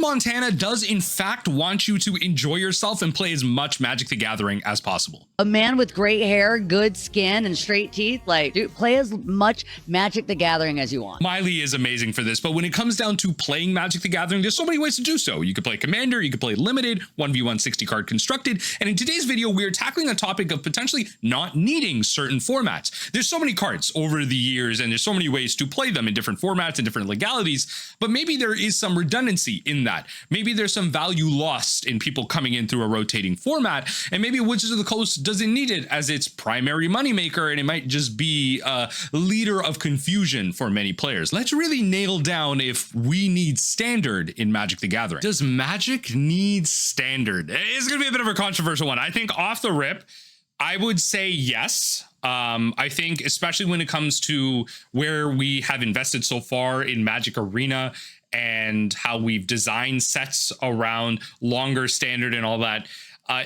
Montana does in fact want you to enjoy yourself and play as much Magic the Gathering as possible. A man with great hair, good skin, and straight teeth, like, dude, play as much Magic the Gathering as you want. Miley is amazing for this, but when it comes down to playing Magic the Gathering, there's so many ways to do so. You could play Commander, you could play Limited, 1v1 60 card Constructed, and in today's video, we're tackling a topic of potentially not needing certain formats. There's so many cards over the years, and there's so many ways to play them in different formats and different legalities, but maybe there is some redundancy in that. Maybe there's some value lost in people coming in through a rotating format, and maybe Wizards of the Coast doesn't need it as its primary moneymaker, and it might just be a leader of confusion for many players. Let's really nail down if we need Standard in Magic the Gathering. Does Magic need Standard? It's going to be a bit of a controversial one. I think off the rip, I would say yes. I think especially when it comes to where we have invested so far in Magic Arena and how we've designed sets around longer Standard and all that,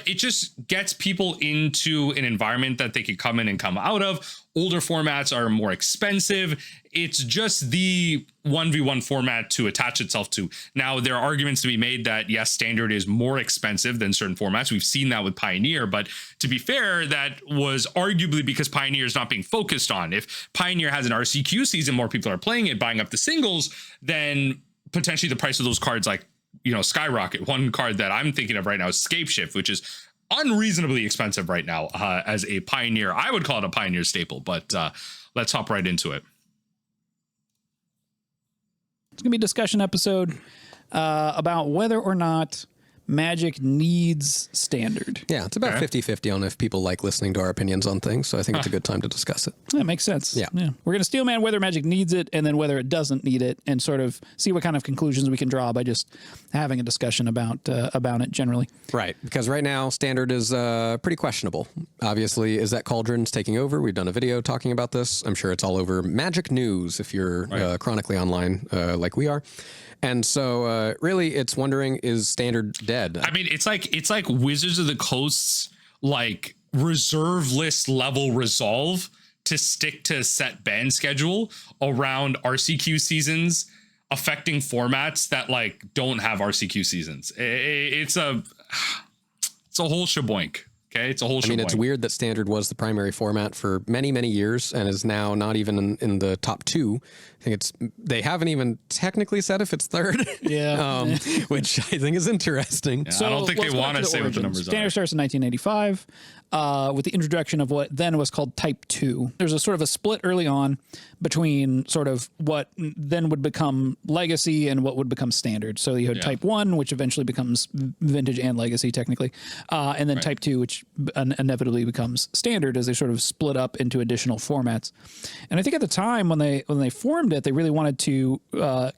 it just gets people into an environment that they could come in and come out of. Older formats are more expensive. It's just the 1v1 format to attach itself to. Now, there are arguments to be made that, yes, Standard is more expensive than certain formats. We've seen that with Pioneer, but to be fair, that was arguably because Pioneer is not being focused on. If Pioneer has an RCQ season, more people are playing it, buying up the singles, then potentially the price of those cards, like, skyrocket. One card that I'm thinking of right now is Scapeshift, which is unreasonably expensive right now as a Pioneer. I would call it a Pioneer staple, but let's hop right into it. It's going to be a discussion episode about whether or not Magic needs Standard. Yeah, it's about 50-50 on if people like listening to our opinions on things, so I think it's a good time to discuss it. That makes sense. Yeah. We're going to steel man whether Magic needs it and then whether it doesn't need it, and sort of see what kind of conclusions we can draw by just having a discussion about it generally. Right, because right now Standard is pretty questionable. Obviously, Is That Cauldron's taking over. We've done a video talking about this. I'm sure it's all over Magic News if you're chronically online like we are. And so really it's wondering, is Standard dead? I mean, it's like Wizards of the Coast's like reserve list level resolve to stick to a set ban schedule around RCQ seasons affecting formats that like don't have RCQ seasons. It's a whole shaboink. Okay, it's a whole. I mean, it's weird that Standard was the primary format for many, many years and is now not even in the top two. I think they haven't even technically said if it's third. Yeah, which I think is interesting. Yeah, so I don't think they want to say what the numbers are. Standard starts in 1985 with the introduction of what then was called Type 2. There's a sort of a split early on between sort of what then would become Legacy and what would become Standard. So you had Type 1, which eventually becomes Vintage and Legacy technically, and then Type 2, which inevitably becomes Standard as they sort of split up into additional formats. And I think at the time when they formed it, they really wanted to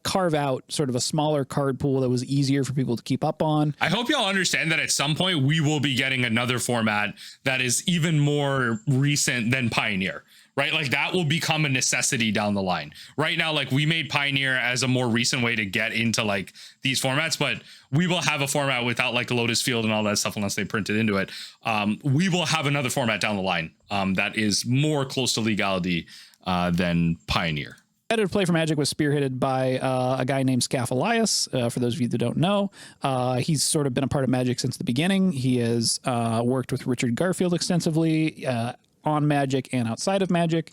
carve out sort of a smaller card pool that was easier for people to keep up on. I hope y'all understand that at some point we will be getting another format that is even more recent than Pioneer, right? Like that will become a necessity down the line. Right now, like we made Pioneer as a more recent way to get into like these formats, but we will have a format without like Lotus Field and all that stuff unless they print it into it. We will have another format down the line that is more close to legality than Pioneer. Competitive play for Magic was spearheaded by a guy named Scaff Elias. For those of you that don't know, he's sort of been a part of Magic since the beginning. He has worked with Richard Garfield extensively on Magic and outside of Magic.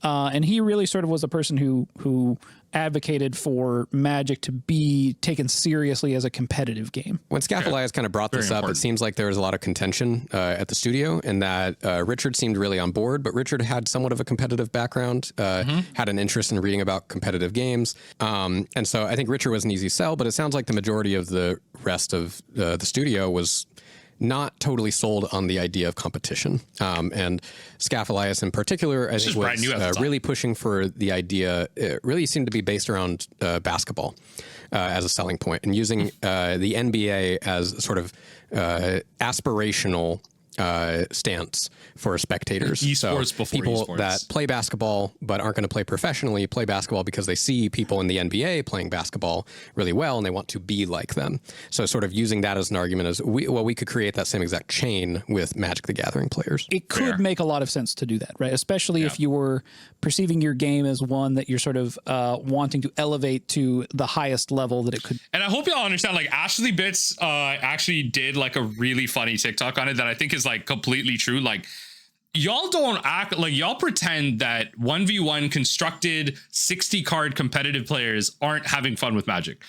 And he really sort of was a person who advocated for Magic to be taken seriously as a competitive game. When Scaff Elias kind of brought this up, it seems like there was a lot of contention at the studio, and that Richard seemed really on board, but Richard had somewhat of a competitive background, had an interest in reading about competitive games. And so I think Richard was an easy sell, but it sounds like the majority of the rest of the studio was not totally sold on the idea of competition. And Scaff Elias in particular, I think was really pushing for the idea. It really seemed to be based around basketball as a selling point, and using the NBA as sort of aspirational stance for spectators. Esports before people esports. that play basketball but aren't going to play professionally play basketball because they see people in the NBA playing basketball really well and they want to be like them. So sort of using that as an argument as we could create that same exact chain with Magic the Gathering players. It could make a lot of sense to do that, right? Especially if you were perceiving your game as one that you're sort of wanting to elevate to the highest level that it could. And I hope y'all understand, like, Ashley Bits actually did like a really funny TikTok on it that I think is like completely true. Like, y'all don't act like y'all pretend that 1v1 constructed 60 card competitive players aren't having fun with Magic.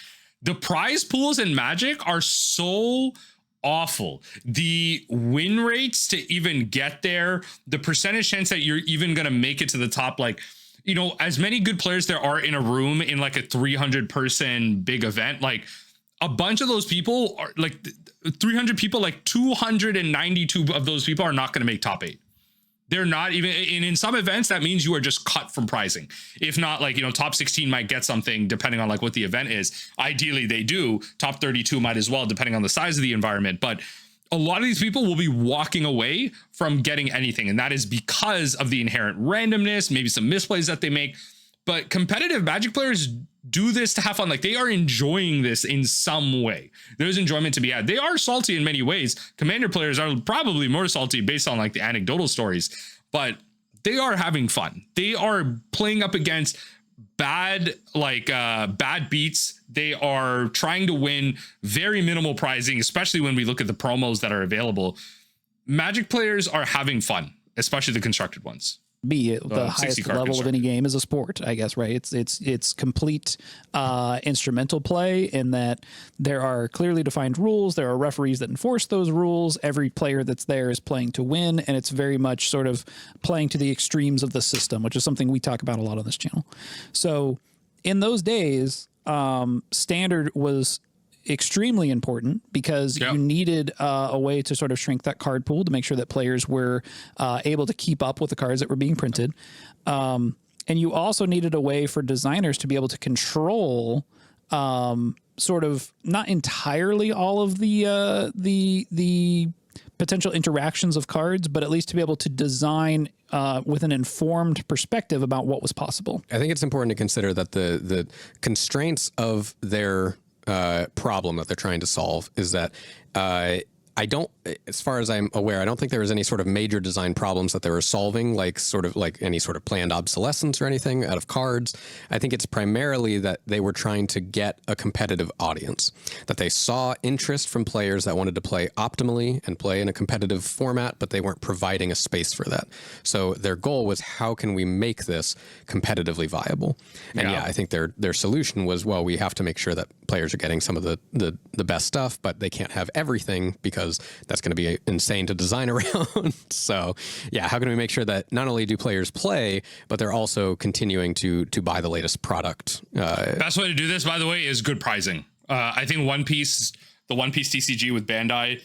The prize pools in Magic are so awful. The win rates to even get there, the percentage chance that you're even going to make it to the top, like, you know, as many good players there are in a room in like a 300 person big event, like a bunch of those people are like 300 people, like 292 of those people are not going to make top 8. They're not even in some events. That means you are just cut from prizing. If not, like, you know, top 16 might get something depending on like what the event is. Ideally they do. Top 32 might as well, depending on the size of the environment. But a lot of these people will be walking away from getting anything. And that is because of the inherent randomness, maybe some misplays that they make. But competitive Magic players do this to have fun. Like, they are enjoying this in some way. There's enjoyment to be had. They are salty in many ways. Commander players are probably more salty based on like the anecdotal stories, but they are having fun. They are playing up against bad beats. They are trying to win very minimal prizing, especially when we look at the promos that are available. Magic players are having fun, especially the constructed ones. Be the highest level of any game is a sport, I guess, right? It's complete instrumental play in that there are clearly defined rules. There are referees that enforce those rules. Every player that's there is playing to win, and it's very much sort of playing to the extremes of the system, which is something we talk about a lot on this channel. So in those days, standard was extremely important because you needed a way to sort of shrink that card pool to make sure that players were able to keep up with the cards that were being printed. And you also needed a way for designers to be able to control sort of not entirely all of the potential interactions of cards, but at least to be able to design with an informed perspective about what was possible. I think it's important to consider that the constraints of their problem that they're trying to solve is that I don't, as far as I'm aware, I don't think there was any sort of major design problems that they were solving, like sort of like any sort of planned obsolescence or anything out of cards. I think it's primarily that they were trying to get a competitive audience, that they saw interest from players that wanted to play optimally and play in a competitive format, but they weren't providing a space for that. So their goal was, how can we make this competitively viable? And I think their solution was, well, we have to make sure that players are getting some of the best stuff, but they can't have everything because that's going to be insane to design around. So yeah, how can we make sure that not only do players play, but they're also continuing to buy the latest product? Best way to do this, by the way, is good pricing. I think the One Piece TCG with Bandai,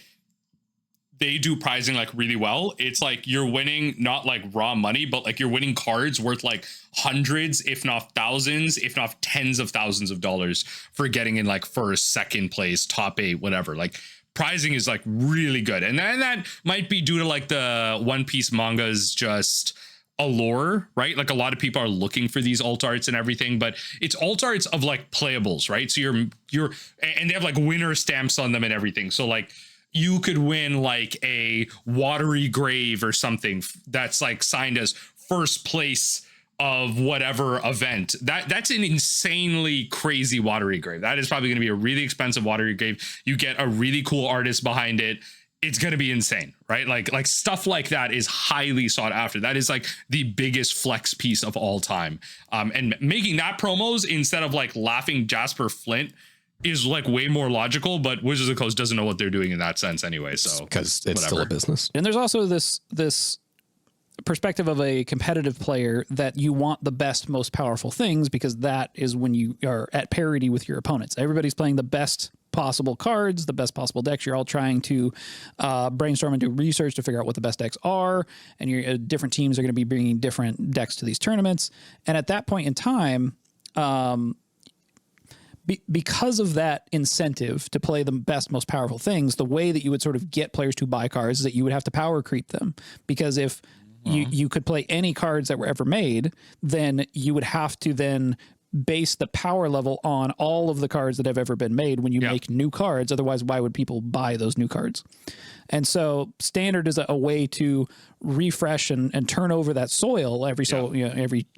they do pricing like really well. It's like you're winning not like raw money, but like you're winning cards worth like hundreds, if not thousands, if not tens of thousands of dollars for getting in like first, second place, top 8, whatever. Like, pricing is like really good. And that might be due to like the One Piece manga's just allure, right? Like, a lot of people are looking for these alt arts and everything, but it's alt arts of like playables, right? So you're and they have like winner stamps on them and everything. So like, you could win like a Watery Grave or something that's like signed as first place of whatever event. That's an insanely crazy Watery Grave. That is probably going to be a really expensive Watery Grave. You get a really cool artist behind it. It's going to be insane, right? Like stuff like that is highly sought after. That is like the biggest flex piece of all time. And making that promos instead of like laughing Jasper Flint is like way more logical, but Wizards of the Coast doesn't know what they're doing in that sense anyway. So because it's still a business. And there's also this perspective of a competitive player that you want the best, most powerful things, because that is when you are at parity with your opponents. Everybody's playing the best possible cards, the best possible decks. You're all trying to brainstorm and do research to figure out what the best decks are, and your different teams are going to be bringing different decks to these tournaments. And at that point in time, because of that incentive to play the best, most powerful things, the way that you would sort of get players to buy cards is that you would have to power creep them. Because if you could play any cards that were ever made, then you would have to then base the power level on all of the cards that have ever been made when you make new cards. Otherwise, why would people buy those new cards? And so standard is a way to refresh and turn over that soil every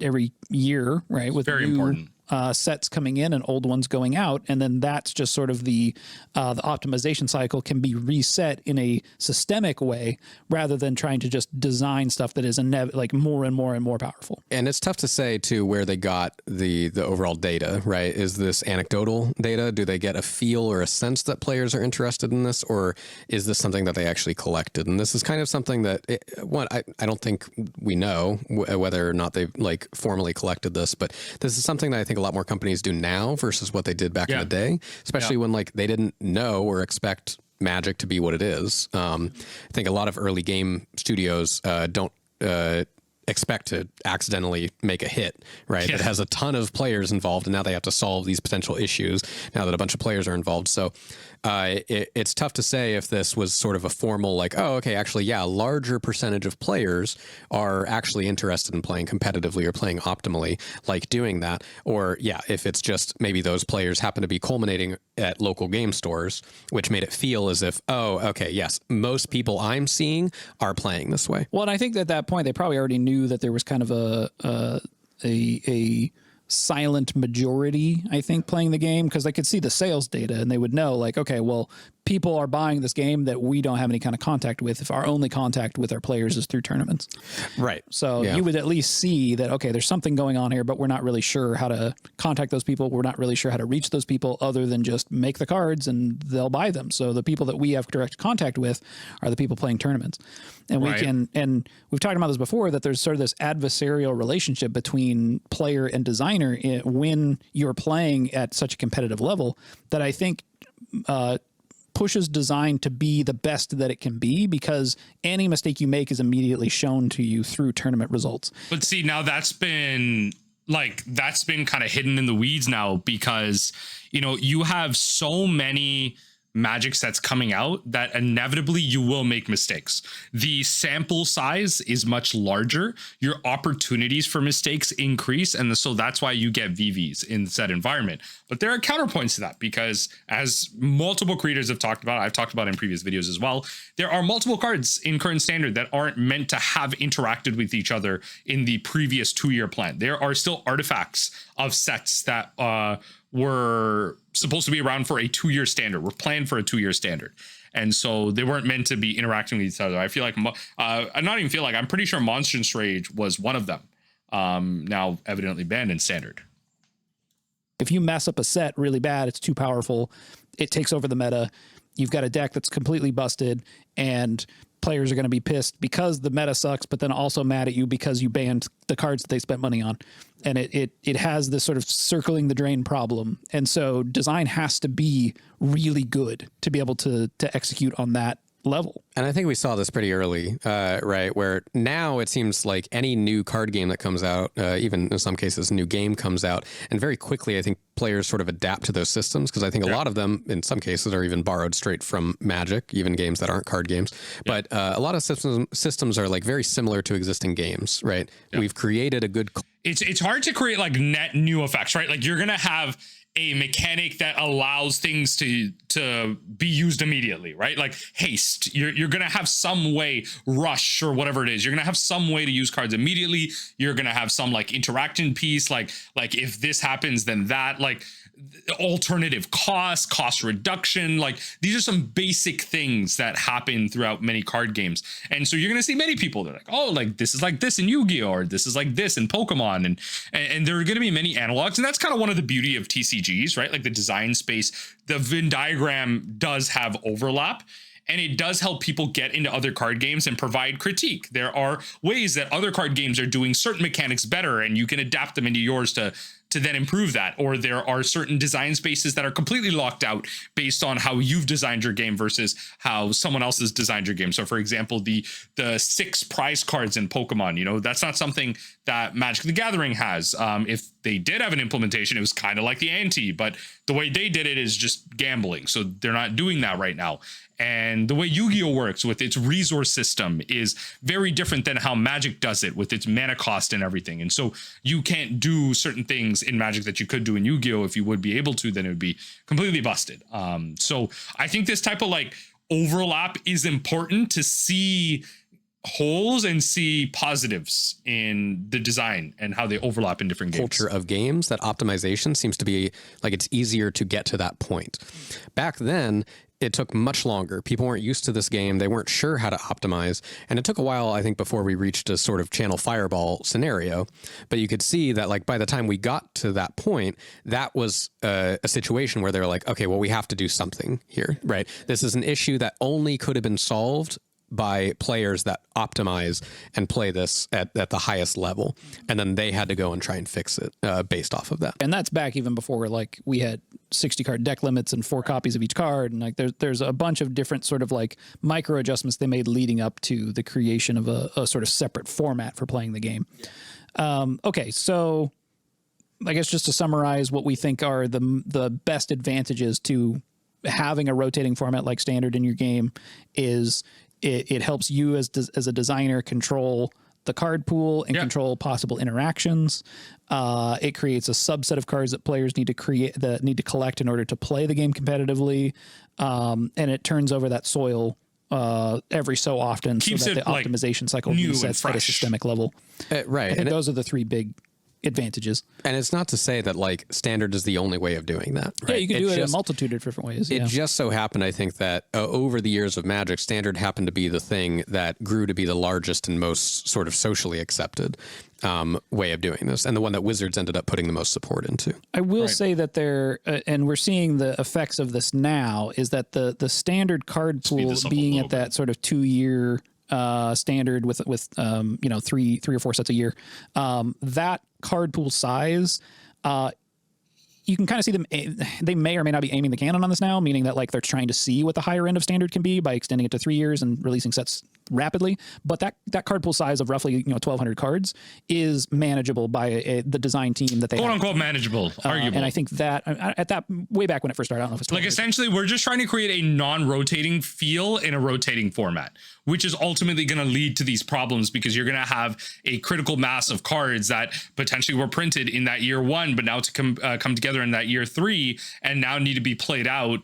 every year, right? With very important. Sets coming in and old ones going out, and then that's just sort of the optimization cycle can be reset in a systemic way rather than trying to just design stuff that is like more and more and more powerful. And it's tough to say too where they got the overall data, right? Is this anecdotal data? Do they get a feel or a sense that players are interested in this, or is this something that they actually collected? And this is kind of something that I don't think we know whether or not they've like formally collected this, but this is something that I think a lot more companies do now versus what they did back in the day, especially when like they didn't know or expect Magic to be what it is. I think a lot of early game studios don't expect to accidentally make a hit, right? It has a ton of players involved, and now they have to solve these potential issues now that a bunch of players are involved. So it's tough to say if this was sort of a formal, like, oh, okay, actually, yeah, a larger percentage of players are actually interested in playing competitively or playing optimally, like doing that. Or, yeah, if it's just maybe those players happen to be culminating at local game stores, which made it feel as if, oh, okay, yes, most people I'm seeing are playing this way. Well, and I think at that point, they probably already knew that there was kind of a silent majority, I think, playing the game, because they could see the sales data and they would know, like, okay, well, people are buying this game that we don't have any kind of contact with if our only contact with our players is through tournaments. Right. So you would at least see that, okay, there's something going on here, but we're not really sure how to contact those people. We're not really sure how to reach those people other than just make the cards and they'll buy them. So the people that we have direct contact with are the people playing tournaments. And we can, and we've talked about this before, that there's sort of this adversarial relationship between player and designer when you're playing at such a competitive level that I think pushes design to be the best that it can be, because any mistake you make is immediately shown to you through tournament results. But see, now that's been kind of hidden in the weeds now, because, you know, you have so many Magic sets coming out that inevitably you will make mistakes. The sample size is much larger. Your opportunities for mistakes increase. And so that's why you get VVs in the set environment. But there are counterpoints to that, because as multiple creators have talked about, I've talked about in previous videos as well, there are multiple cards in current standard that aren't meant to have interacted with each other in the previous 2-year plan. There are still artifacts of sets that were supposed to be around for a 2-year standard. We're planned for a 2-year standard. And so they weren't meant to be interacting with each other. I feel like, I'm pretty sure Monstrance Rage was one of them. Now evidently banned in standard. If you mess up a set really bad, it's too powerful, it takes over the meta. You've got a deck that's completely busted, and players are going to be pissed because the meta sucks, but then also mad at you because you banned the cards that they spent money on. And it has this sort of circling the drain problem. And so design has to be really good to be able to execute on that level. And I think we saw this pretty early, right? Where now it seems like any new card game that comes out, even in some cases, a new game comes out, and very quickly I think players sort of adapt to those systems, because I think a lot of them, in some cases, are even borrowed straight from Magic, even games that aren't card games. But a lot of systems are like very similar to existing games, right? We've created a good... It's hard to create like net new effects, right? Like you're going to have a mechanic that allows things to be used immediately, right? Like haste, you're going to have some way, rush or whatever it is. You're going to have some way to use cards immediately. You're going to have some like interaction piece, like if this happens, then that, like alternative cost reduction. Like these are some basic things that happen throughout many card games. And so you're going to see many people that are like, oh, like this is like this in Yu-Gi-Oh! Or this is like this in Pokemon. And there are going to be many analogs. And that's kind of one of the beauty of TCGs, right? Like the design space, the Venn diagram does have overlap. And it does help people get into other card games and provide critique. There are ways that other card games are doing certain mechanics better, and you can adapt them into yours to then improve that. Or there are certain design spaces that are completely locked out based on how you've designed your game versus how someone else has designed your game. So for example, the 6 prize cards in Pokemon, you know, that's not something that Magic the Gathering has. If they did have an implementation. It was kind of like the ante, but the way they did it is just gambling. So they're not doing that right now. And the way Yu-Gi-Oh works with its resource system is very different than how Magic does it with its mana cost and everything. And so you can't do certain things in Magic that you could do in Yu-Gi-Oh. If you would be able to, then it would be completely busted. So I think this type of like overlap is important to see holes and see positives in the design and how they overlap in different games. Culture of games, that optimization seems to be like it's easier to get to that point. Back then, it took much longer. People weren't used to this game. They weren't sure how to optimize. And it took a while, I think, before we reached a sort of channel fireball scenario. But you could see that like by the time we got to that point, that was a situation where they were like, okay, well, we have to do something here, right? This is an issue that only could have been solved by players that optimize and play this at the highest level. And then they had to go and try and fix it based off of that. And that's back even before like we had 60 card deck limits and 4 copies of each card. And like there's a bunch of different sort of like micro adjustments they made leading up to the creation of a sort of separate format for playing the game. Okay, so I guess just to summarize what we think are the best advantages to having a rotating format like Standard in your game is it helps you as a designer control the card pool and control possible interactions. It creates a subset of cards that players need to collect in order to play the game competitively. And it turns over that soil every so often Keeps so that the optimization cycle resets at a systemic level. Right. I think those are the 3 big advantages. And it's not to say that like Standard is the only way of doing that. Right? Yeah, you can do it in a multitude of different ways. It just so happened, I think, that over the years of Magic, Standard happened to be the thing that grew to be the largest and most sort of socially accepted way of doing this, and the one that Wizards ended up putting the most support into. I will say that there, and we're seeing the effects of this now, is that the Standard card pool being at that sort of 2-year standard with 3 or 4 sets a year, that card pool size, you can kind of see them. They may or may not be aiming the cannon on this now, meaning that like they're trying to see what the higher end of Standard can be by extending it to 3 years and releasing sets rapidly. But that card pool size of roughly 1,200 cards is manageable by the design team that they quote unquote manageable, arguable. And I think that at that way back when it first started, I don't know if it's like essentially we're just trying to create a non-rotating feel in a rotating format, which is ultimately going to lead to these problems because you're going to have a critical mass of cards that potentially were printed in that year 1, but now to come together in that year 3 and now need to be played out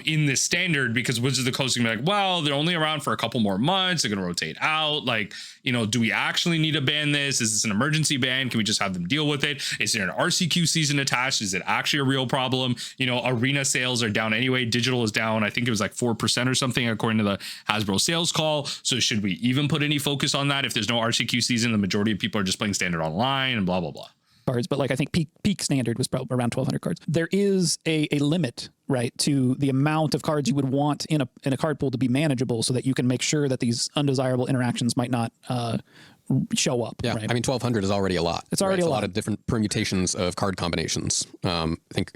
in this Standard because Wizards of the Coast are gonna be like, well, they're only around for a couple more months. They're going to rotate out. Like, do we actually need to ban this? Is this an emergency ban? Can we just have them deal with it? Is there an RCQ season attached? Is it actually a real problem? Arena sales are down anyway. Digital is down. I think it was like 4% or something according to the Hasbro sales call. So should we even put any focus on that? If there's no RCQ season, the majority of people are just playing Standard online and blah, blah, blah. Cards, but like I think peak Standard was probably around 1,200 cards. There is a limit, right, to the amount of cards you would want in a card pool to be manageable, so that you can make sure that these undesirable interactions might not show up. Yeah, right? I mean 1,200 is already a lot. It's already a a lot of different permutations of card combinations. I think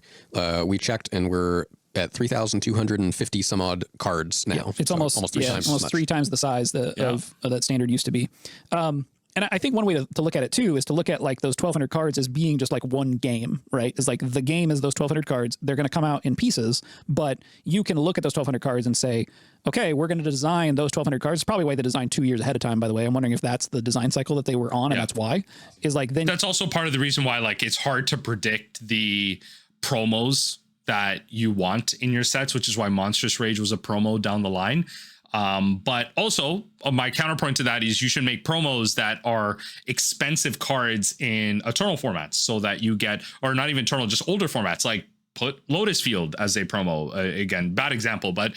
we checked and we're at 3,250 some odd cards now. Yeah, it's almost 3 times the size of that Standard used to be. And I think one way to look at it too is to look at like those 1,200 cards as being just like one game, right? It's like the game is those 1,200 cards. They're going to come out in pieces, but you can look at those 1,200 cards and say, okay, we're going to design those 1,200 cards. It's probably why they designed 2 years ahead of time, by the way. I'm wondering if that's the design cycle that they were on, and that's why. Is like then that's also part of the reason why like it's hard to predict the promos that you want in your sets, which is why Monstrous Rage was a promo down the line. But also my counterpoint to that is you should make promos that are expensive cards in eternal formats so that you get, or not even eternal, just older formats, like put Lotus Field as a promo. Again, bad example, but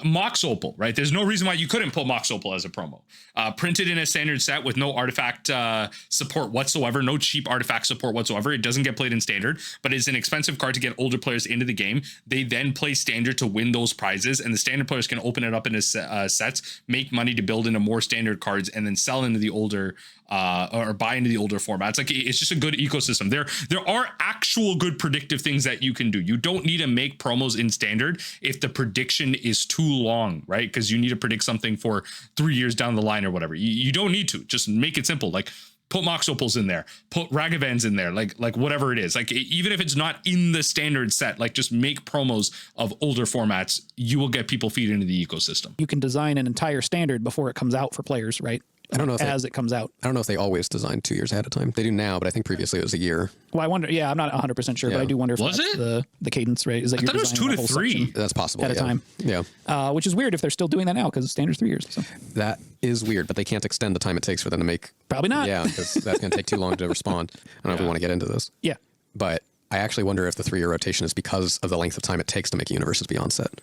Mox Opal, right? There's no reason why you couldn't put Mox Opal as a promo. Printed in a Standard set with no artifact support whatsoever, no cheap artifact support whatsoever. It doesn't get played in Standard, but it's an expensive card to get older players into the game. They then play Standard to win those prizes, and the Standard players can open it up into sets, make money to build into more Standard cards, and then sell into the older or buy into the older formats. Like it's just a good ecosystem. There are actual good predictive things that you can do. You don't need to make promos in Standard if the prediction is too long, right? Because you need to predict something for 3 years down the line or whatever. You don't need to. Just make it simple. Like Put Mox Opals in there, put Ragavans in there, like whatever it is. Like even if it's not in the standard set, like just make promos of older formats, you will get people feed into the ecosystem. You can design an entire standard before it comes out for players, right? I don't know if it comes out. I don't know if they always design 2 years ahead of time. They do now, but I think previously it was a year. Well, I wonder. Yeah, I'm not 100% sure, but I do wonder if Was that's it? the cadence, right? Is that I thought it was 2 to 3. That's possible at a time. Yeah, Which is weird if they're still doing that now because the standard's 3 years. So. that is weird, but they can't extend the time it takes for them to make. Probably not. Yeah, because that's going to take too long to respond. I don't know if we want to get into this. Yeah. But I actually wonder if the 3-year rotation is because of the length of time it takes to make a Universes Beyond set.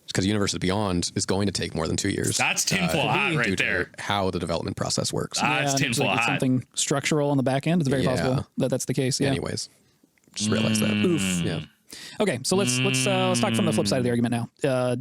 Because Universes Beyond is going to take more than 2 years. That's tinfoil hat right there. How the development process works. That's tinfoil hat. Something structural on the back end. It's very possible that that's the case. Yeah. Anyways, just realized that. Oof. Yeah. Okay, so let's talk from the flip side of the argument now.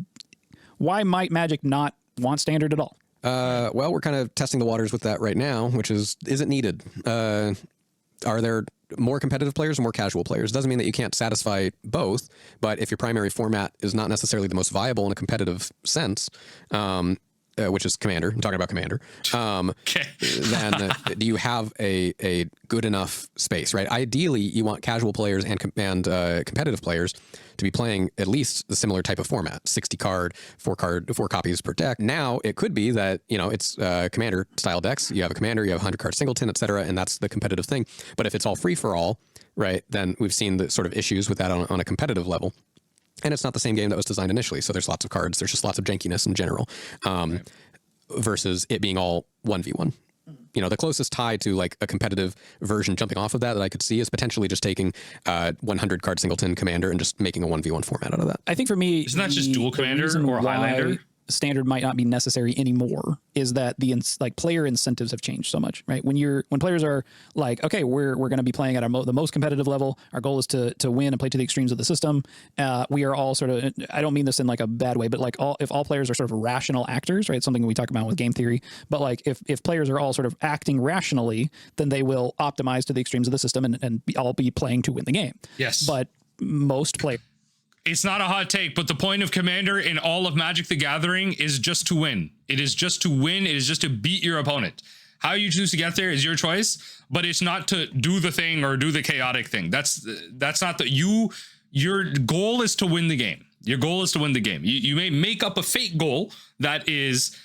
Why might Magic not want standard at all? Well, we're kind of testing the waters with that right now, which is it needed? Are there more competitive players or more casual players? Doesn't mean that you can't satisfy both, but if your primary format is not necessarily the most viable in a competitive sense, which is Commander, I'm talking about Commander, then do you have a good enough space, right? Ideally, you want casual players and competitive players to be playing at least the similar type of format, 60 card, 4 copies per deck. Now, it could be that, it's Commander style decks. You have a Commander, you have a 100 card singleton, et cetera, and that's the competitive thing. But if it's all free for all, right, then we've seen the sort of issues with that on a competitive level. And it's not the same game that was designed initially. So there's lots of cards. There's just lots of jankiness in general, versus it being all 1v1. The closest tie to like a competitive version jumping off of that I could see is potentially just taking 100 card singleton Commander and just making a 1v1 format out of that. I think for me, isn't that just dual Commander or Highlander? Standard might not be necessary anymore is that the player incentives have changed so much, right? When players are like, okay, we're going to be playing at the most competitive level. Our goal is to win and play to the extremes of the system. We are all sort of, I don't mean this in like a bad way, but like if all players are sort of rational actors, right? Something we talk about with game theory, but like if players are all sort of acting rationally, then they will optimize to the extremes of the system and all be playing to win the game. Yes. But most players, it's not a hot take, but the point of Commander in all of Magic the Gathering is just to win. It is just to win. It is just to beat your opponent. How you choose to get there is your choice, but it's not to do the thing or do the chaotic thing. That's not your goal is to win the game. Your goal is to win the game. You may make up a fake goal that is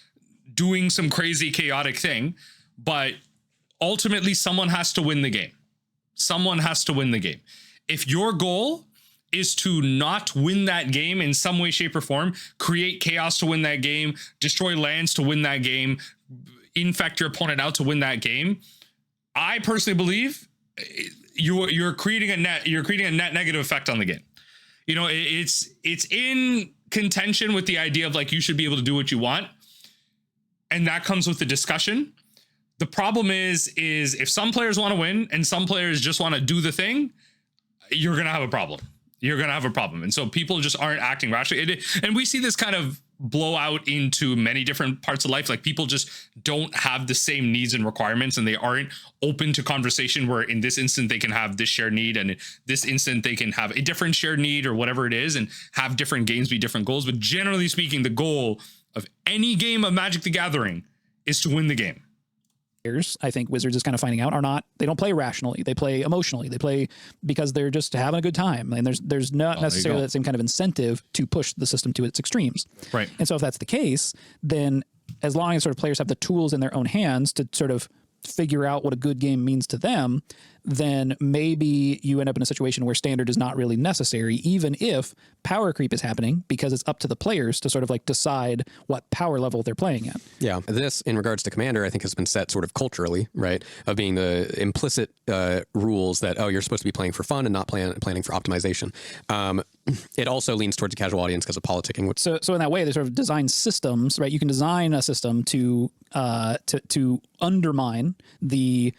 doing some crazy chaotic thing, but ultimately someone has to win the game. Someone has to win the game. If your goal is to not win that game in some way, shape, or form, create chaos to win that game, destroy lands to win that game, infect your opponent out to win that game, I personally believe you're creating a net negative effect on the game. It's in contention with the idea of like you should be able to do what you want, and that comes with the discussion. The problem is if some players want to win and some players just want to do the thing, you're gonna have a problem. And so people just aren't acting rationally. And we see this kind of blow out into many different parts of life. Like people just don't have the same needs and requirements, and they aren't open to conversation where in this instant they can have this shared need, and in this instant they can have a different shared need or whatever it is, and have different games be different goals. But generally speaking, the goal of any game of Magic the Gathering is to win the game. I think Wizards is kind of finding out they don't play rationally. They play emotionally. They play because they're just having a good time. And there's not necessarily that same kind of incentive to push the system to its extremes. Right. And so if that's the case, then as long as sort of players have the tools in their own hands to sort of figure out what a good game means to them, then maybe you end up in a situation where standard is not really necessary, even if power creep is happening, because it's up to the players to sort of like decide what power level they're playing at. Yeah. This, in regards to Commander, I think has been set sort of culturally, right? Of being the implicit rules that, you're supposed to be playing for fun and not planning for optimization. It also leans towards a casual audience because of politicking. So in that way, they sort of design systems, right? You can design a system to undermine the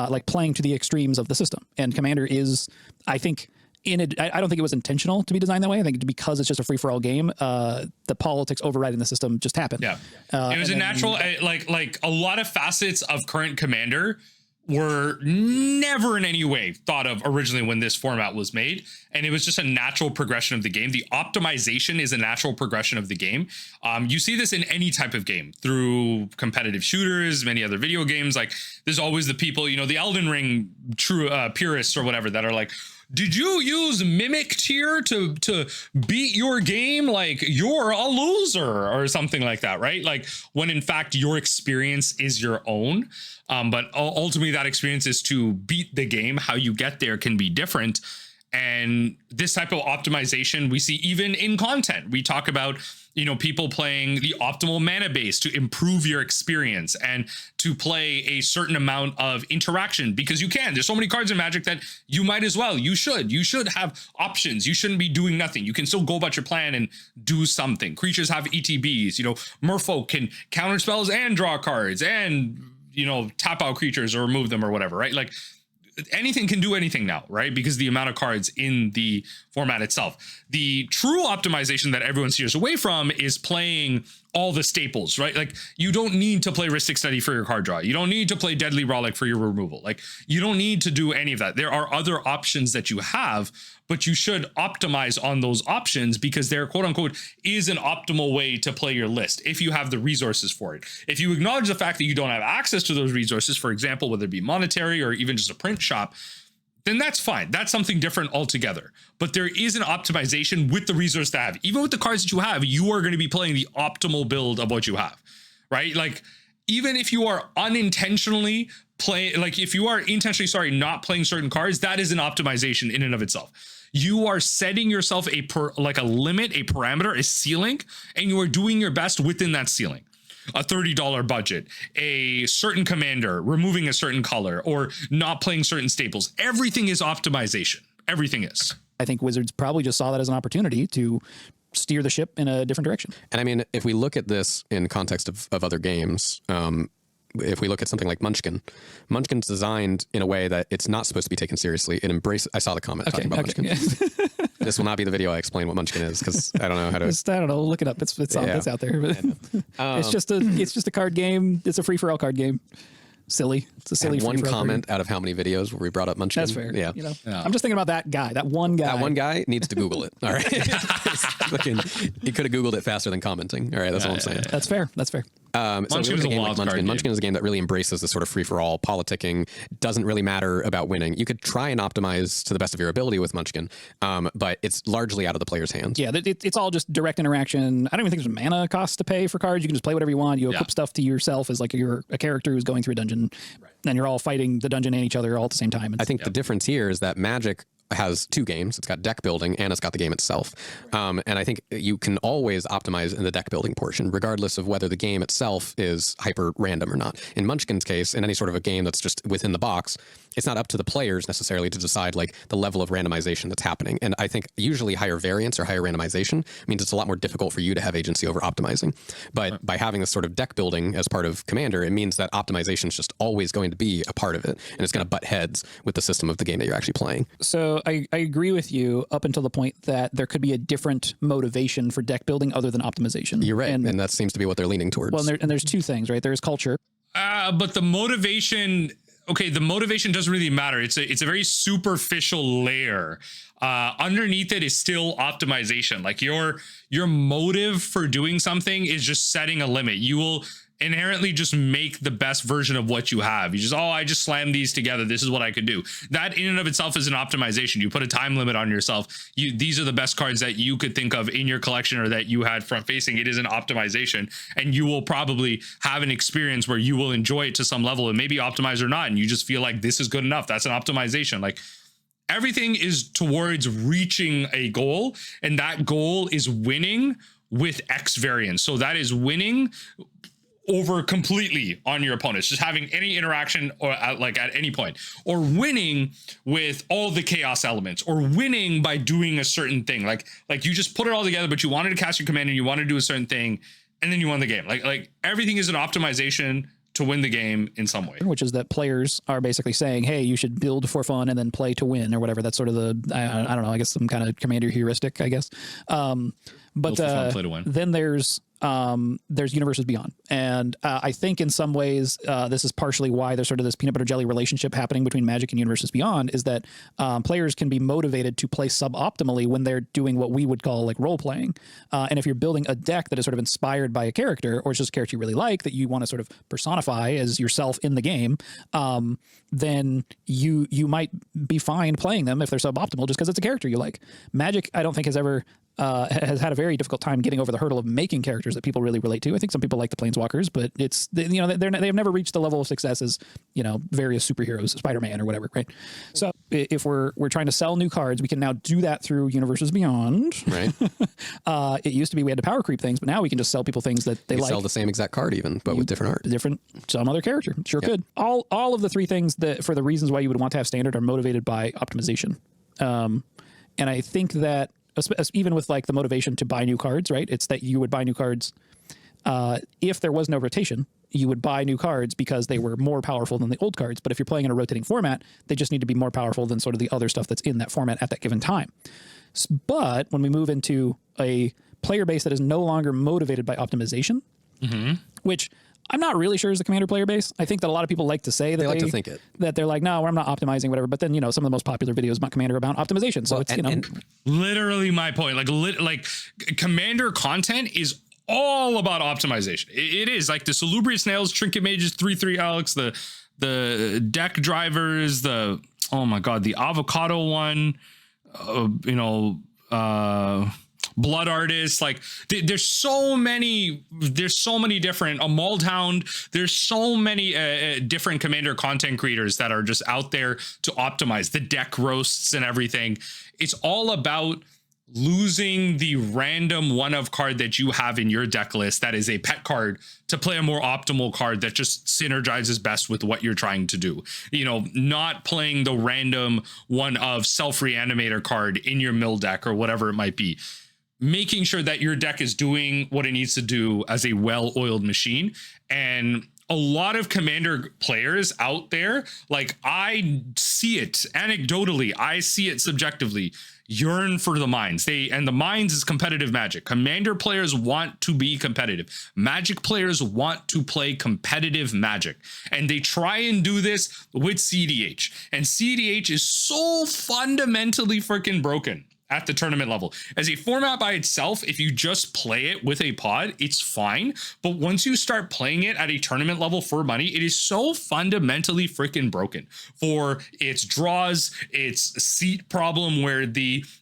like playing to the extremes of the system. And Commander is, I think, I don't think it was intentional to be designed that way. I think because it's just a free-for-all game, the politics overriding the system just happened. Yeah, it was a natural, like a lot of facets of current Commander were never in any way thought of originally when this format was made. And it was just a natural progression of the game. The optimization is a natural progression of the game. You see this in any type of game through competitive shooters, many other video games. Like there's always the people, you know, the Elden Ring true purists or whatever that are like, did you use Mimic Tier to beat your game? Like you're a loser or something like that, right? Like when in fact your experience is your own. But ultimately that experience is to beat the game. How you get there can be different. And this type of optimization we see even in content. We talk about, you know, people playing the optimal mana base to improve your experience and to play a certain amount of interaction because you can. There's so many cards in Magic that you might as well. You should have options. You shouldn't be doing nothing. You can still go about your plan and do something. Creatures have ETBs. You know, Merfolk can counter spells and draw cards and, you know, tap out creatures or remove them or whatever, right? Like anything can do anything now, right? Because the amount of cards in the format itself. The true optimization that everyone steers away from is playing all the staples, right? Like you don't need to play Rhystic Study for your card draw. You don't need to play Deadly Rollick for your removal. Like you don't need to do any of that. There are other options that you have, but you should optimize on those options because there, quote unquote, is an optimal way to play your list if you have the resources for it. If you acknowledge the fact that you don't have access to those resources, for example, whether it be monetary or even just a print shop, then that's fine. That's something different altogether. But there is an optimization with the resource to have. Even with the cards that you have, you are going to be playing the optimal build of what you have, right? Like, even if you are unintentionally playing, like if you are intentionally, not playing certain cards, that is an optimization in and of itself. You are setting yourself a limit, a parameter, a ceiling, and you are doing your best within that ceiling. A $30 budget, a certain commander, removing a certain color, or not playing certain staples. Everything is optimization. Everything is. I think Wizards probably just saw that as an opportunity to steer the ship in a different direction. And I mean, if we look at this in context of other games, if we look at something like Munchkin's designed in a way that it's not supposed to be taken seriously. It embraces. I saw the comment talking about Munchkin. This will not be the video I explain what Munchkin is because I don't know how to. I don't know. Look it up. It's out there. It's just a card game. It's a free for all card game. Silly. It's a silly. One comment out of how many videos where we brought up Munchkin. That's fair. Yeah. You know, I'm just thinking about that guy. That one guy. That one guy needs to Google it. All right. He could have Googled it faster than commenting. All right. That's all I'm saying. That's fair. That's fair. Munchkin is a wild card game. Munchkin is a game that really embraces this sort of free-for-all politicking. Doesn't really matter about winning. You could try and optimize to the best of your ability with Munchkin, but it's largely out of the player's hands. Yeah, it's all just direct interaction. I don't even think there's mana cost to pay for cards. You can just play whatever you want. You equip stuff to yourself as like you're a character who's going through a dungeon, and you're all fighting the dungeon and each other all at the same time. I think the difference here is that Magic has two games. It's got deck building and it's got the game itself. And I think you can always optimize in the deck building portion, regardless of whether the game itself is hyper random or not. In Munchkin's case, in any sort of a game that's just within the box, it's not up to the players necessarily to decide like the level of randomization that's happening. And I think usually higher variance or higher randomization means it's a lot more difficult for you to have agency over optimizing. But by having this sort of deck building as part of Commander, it means that optimization is just always going to be a part of it. And it's going to butt heads with the system of the game that you're actually playing. So I agree with you up until the point that there could be a different motivation for deck building other than optimization. You're right. And that seems to be what they're leaning towards. Well, and there's two things, right? There's culture. But the motivation, the motivation doesn't really matter. It's a very superficial layer. Underneath it is still optimization. Like your motive for doing something is just setting a limit. You will inherently just make the best version of what you have. You just, I just slammed these together. This is what I could do. That in and of itself is an optimization. You put a time limit on yourself. These are the best cards that you could think of in your collection or that you had front facing. It is an optimization, and you will probably have an experience where you will enjoy it to some level and maybe optimize or not. And you just feel like this is good enough. That's an optimization. Like everything is towards reaching a goal, and that goal is winning with X variance. So that is winning over completely on your opponents, just having any interaction or at any point, or winning with all the chaos elements, or winning by doing a certain thing. Like you just put it all together, but you wanted to cast your command and you wanted to do a certain thing, and then you won the game. Like everything is an optimization to win the game in some way. Which is that players are basically saying, hey, you should build for fun and then play to win or whatever. That's sort of I don't know, I guess some kind of commander heuristic, I guess. But Fun, play to win. Then there's there's universes beyond. And I think in some ways, this is partially why there's sort of this peanut butter jelly relationship happening between Magic and universes beyond, is that players can be motivated to play suboptimally when they're doing what we would call like role playing. And if you're building a deck that is sort of inspired by a character, or it's just a character you really like that you want to sort of personify as yourself in the game, then you might be fine playing them if they're suboptimal just because it's a character you like. Magic, I don't think has ever has had a very difficult time getting over the hurdle of making characters that people really relate to. I think some people like the Planeswalkers, but it's, you know, they've never reached the level of success as, you know, various superheroes, Spider-Man or whatever, right? So if we're trying to sell new cards, we can now do that through Universes Beyond. Right. It used to be we had to power creep things, but now we can just sell people things that they like. Sell the same exact card even, but with different art. Some other character. Sure could. All of the three things that, for the reasons why you would want to have standard, are motivated by optimization. And I think that even with like the motivation to buy new cards, right? It's that you would buy new cards if there was no rotation. You would buy new cards because they were more powerful than the old cards. But if you're playing in a rotating format, they just need to be more powerful than sort of the other stuff that's in that format at that given time. But when we move into a player base that is no longer motivated by optimization, which I'm not really sure is the Commander player base. I think that a lot of people like to say that they like to think it, that they're like, no, I'm not optimizing, whatever. But then, you know, some of the most popular videos about Commander are about optimization. So it's, literally my point. Like Commander content is all about optimization. It is like the Salubrious Snails, Trinket Mages, 3/3 Alex, the deck drivers, oh my god, the avocado one, Blood Artists. Like there's so many different, a Mauled Hound. There's so many different Commander content creators that are just out there to optimize the deck roasts and everything. It's all about losing the random one of card that you have in your deck list that is a pet card to play a more optimal card that just synergizes best with what you're trying to do. You know, not playing the random one of self-reanimator card in your mill deck or whatever it might be. Making sure that your deck is doing what it needs to do as a well-oiled machine. And a lot of Commander players out there, like I see it anecdotally, I see it subjectively, yearn for the mines. And the mines is competitive Magic. Commander players want to be competitive. Magic players want to play competitive Magic. And they try and do this with CDH. And CDH is so fundamentally freaking broken at the tournament level. As a format by itself, if you just play it with a pod, it's fine. But once you start playing it at a tournament level for money, it is so fundamentally freaking broken for its draws, its seat problem, where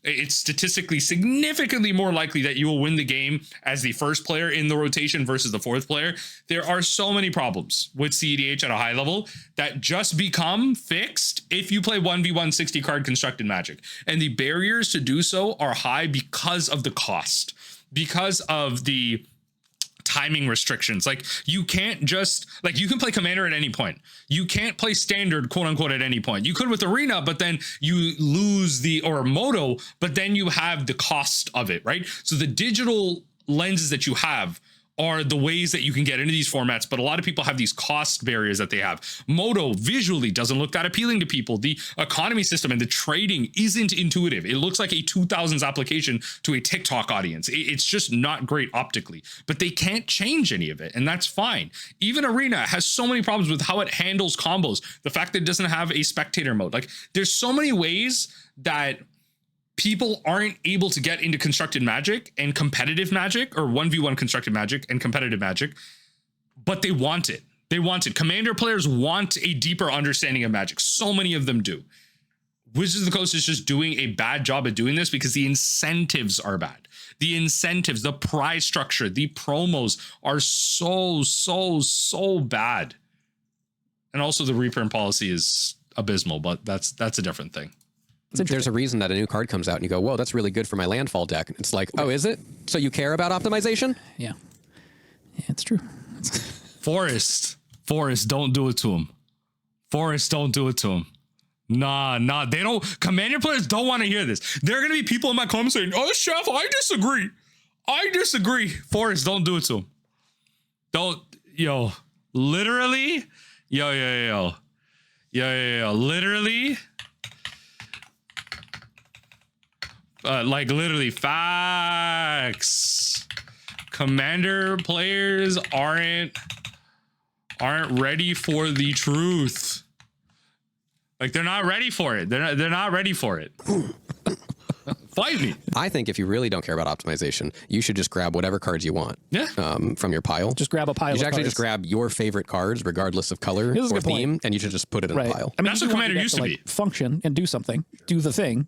it's statistically significantly more likely that you will win the game as the first player in the rotation versus the fourth player. There are so many problems with CEDH at a high level that just become fixed if you play 1v1 60 card constructed Magic. And the barriers to do so are high because of the cost, because of the timing restrictions. Like you can't just, like, you can play Commander at any point. You can't play Standard, quote unquote, at any point. You could with Arena, but then you lose or Moto, but then you have the cost of it, right? So the digital lenses that you have are the ways that you can get into these formats, but a lot of people have these cost barriers that they have. Moto visually doesn't look that appealing to people. The economy system and the trading isn't intuitive. It looks like a 2000s application to a TikTok audience. It's just not great optically, but they can't change any of it, and that's fine. Even Arena has so many problems with how it handles combos. The fact that it doesn't have a spectator mode. Like there's so many ways that people aren't able to get into constructed Magic and competitive Magic, or 1v1 constructed Magic and competitive Magic, but they want it. They want it. Commander players want a deeper understanding of Magic. So many of them do. Wizards of the Coast is just doing a bad job at doing this because the incentives are bad. The incentives, the prize structure, the promos are so bad. And also the reprint policy is abysmal, but that's a different thing. There's a reason that a new card comes out and you go, whoa, that's really good for my landfall deck. And it's like, oh, is it? So you care about optimization? Yeah. Yeah, it's true. Forest, don't do it to him. Forest, don't do it to him. Nah, they don't. Commander players don't want to hear this. There are going to be people in my comments saying, oh, Chef, I disagree. Forest, don't do it to him. Don't, literally, literally. Like literally facts. Commander players aren't ready for the truth. Like, they're not ready for it. They're not ready for it. Fight me. I think if you really don't care about optimization, you should just grab whatever cards you want. Yeah. From your pile. Just grab a pile. You should of actually cards. just grab your favorite cards, regardless of color Here's a or good point. theme, and you should just put it in a pile. I mean, That's you what do want Commander your deck used to like, be. function and do something, do the thing.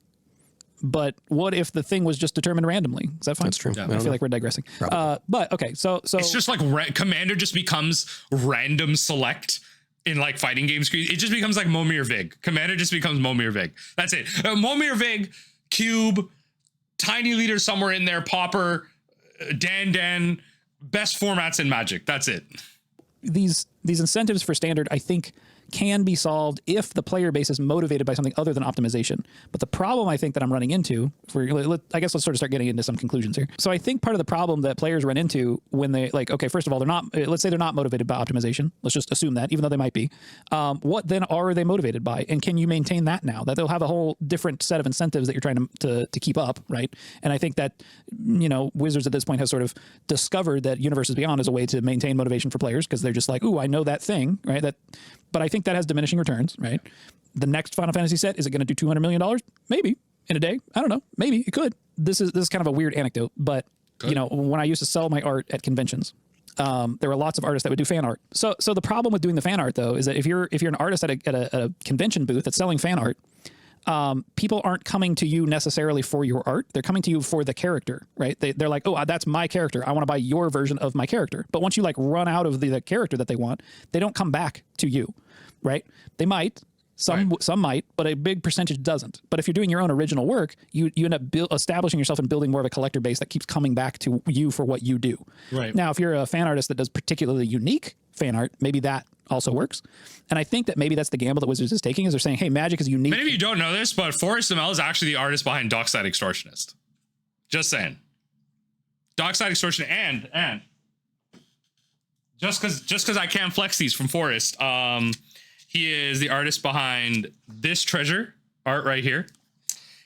But what if the thing was just determined randomly? Is that fine? That's true. Yeah. I feel like we're digressing. But okay, so It's just like Commander just becomes random select in like fighting games. It just becomes like Momir Vig. Commander just becomes Momir Vig. That's it. Momir Vig, Cube, Tiny Leader somewhere in there, Pauper, Dan, best formats in Magic. That's it. these incentives for standard, I think, can be solved if the player base is motivated by something other than optimization. But the problem I think that I'm running into, I guess let's sort of start getting into some conclusions here. So I think part of the problem that players run into when they like, okay, first of all, they're not, let's say they're not motivated by optimization. Let's just assume that, even though they might be. What then are they motivated by? And can you maintain that now? That they'll have a whole different set of incentives that you're trying to keep up, right? And I think that, you know, Wizards at this point has sort of discovered that Universes Beyond is a way to maintain motivation for players because they're just like, ooh, I know that thing, right? But I think that has diminishing returns, right? The next Final Fantasy set, is it going to do $200 million? Maybe in a day. I don't know. Maybe it could. This is kind of a weird anecdote, but you know, when I used to sell my art at conventions, there were lots of artists that would do fan art. So the problem with doing the fan art though is that if you're an artist at a convention booth that's selling fan art, people aren't coming to you necessarily for your art. They're coming to you for the character, right? They're like, oh, that's my character. I want to buy your version of my character. But once you like run out of the character that they want, they don't come back to you, right? They might, some might, but a big percentage doesn't. But if you're doing your own original work, you end up establishing yourself and building more of a collector base that keeps coming back to you for what you do. Right. Now, if you're a fan artist that does particularly unique fan art, maybe that also works. And I think that maybe that's the gamble that Wizards is taking, is they're saying, hey, Magic is unique. Many of you don't know this, but Forrest ML is actually the artist behind Dockside Extortionist. Just saying. Dockside Extortionist and just because I can't flex these from Forrest, he is the artist behind this treasure art right here.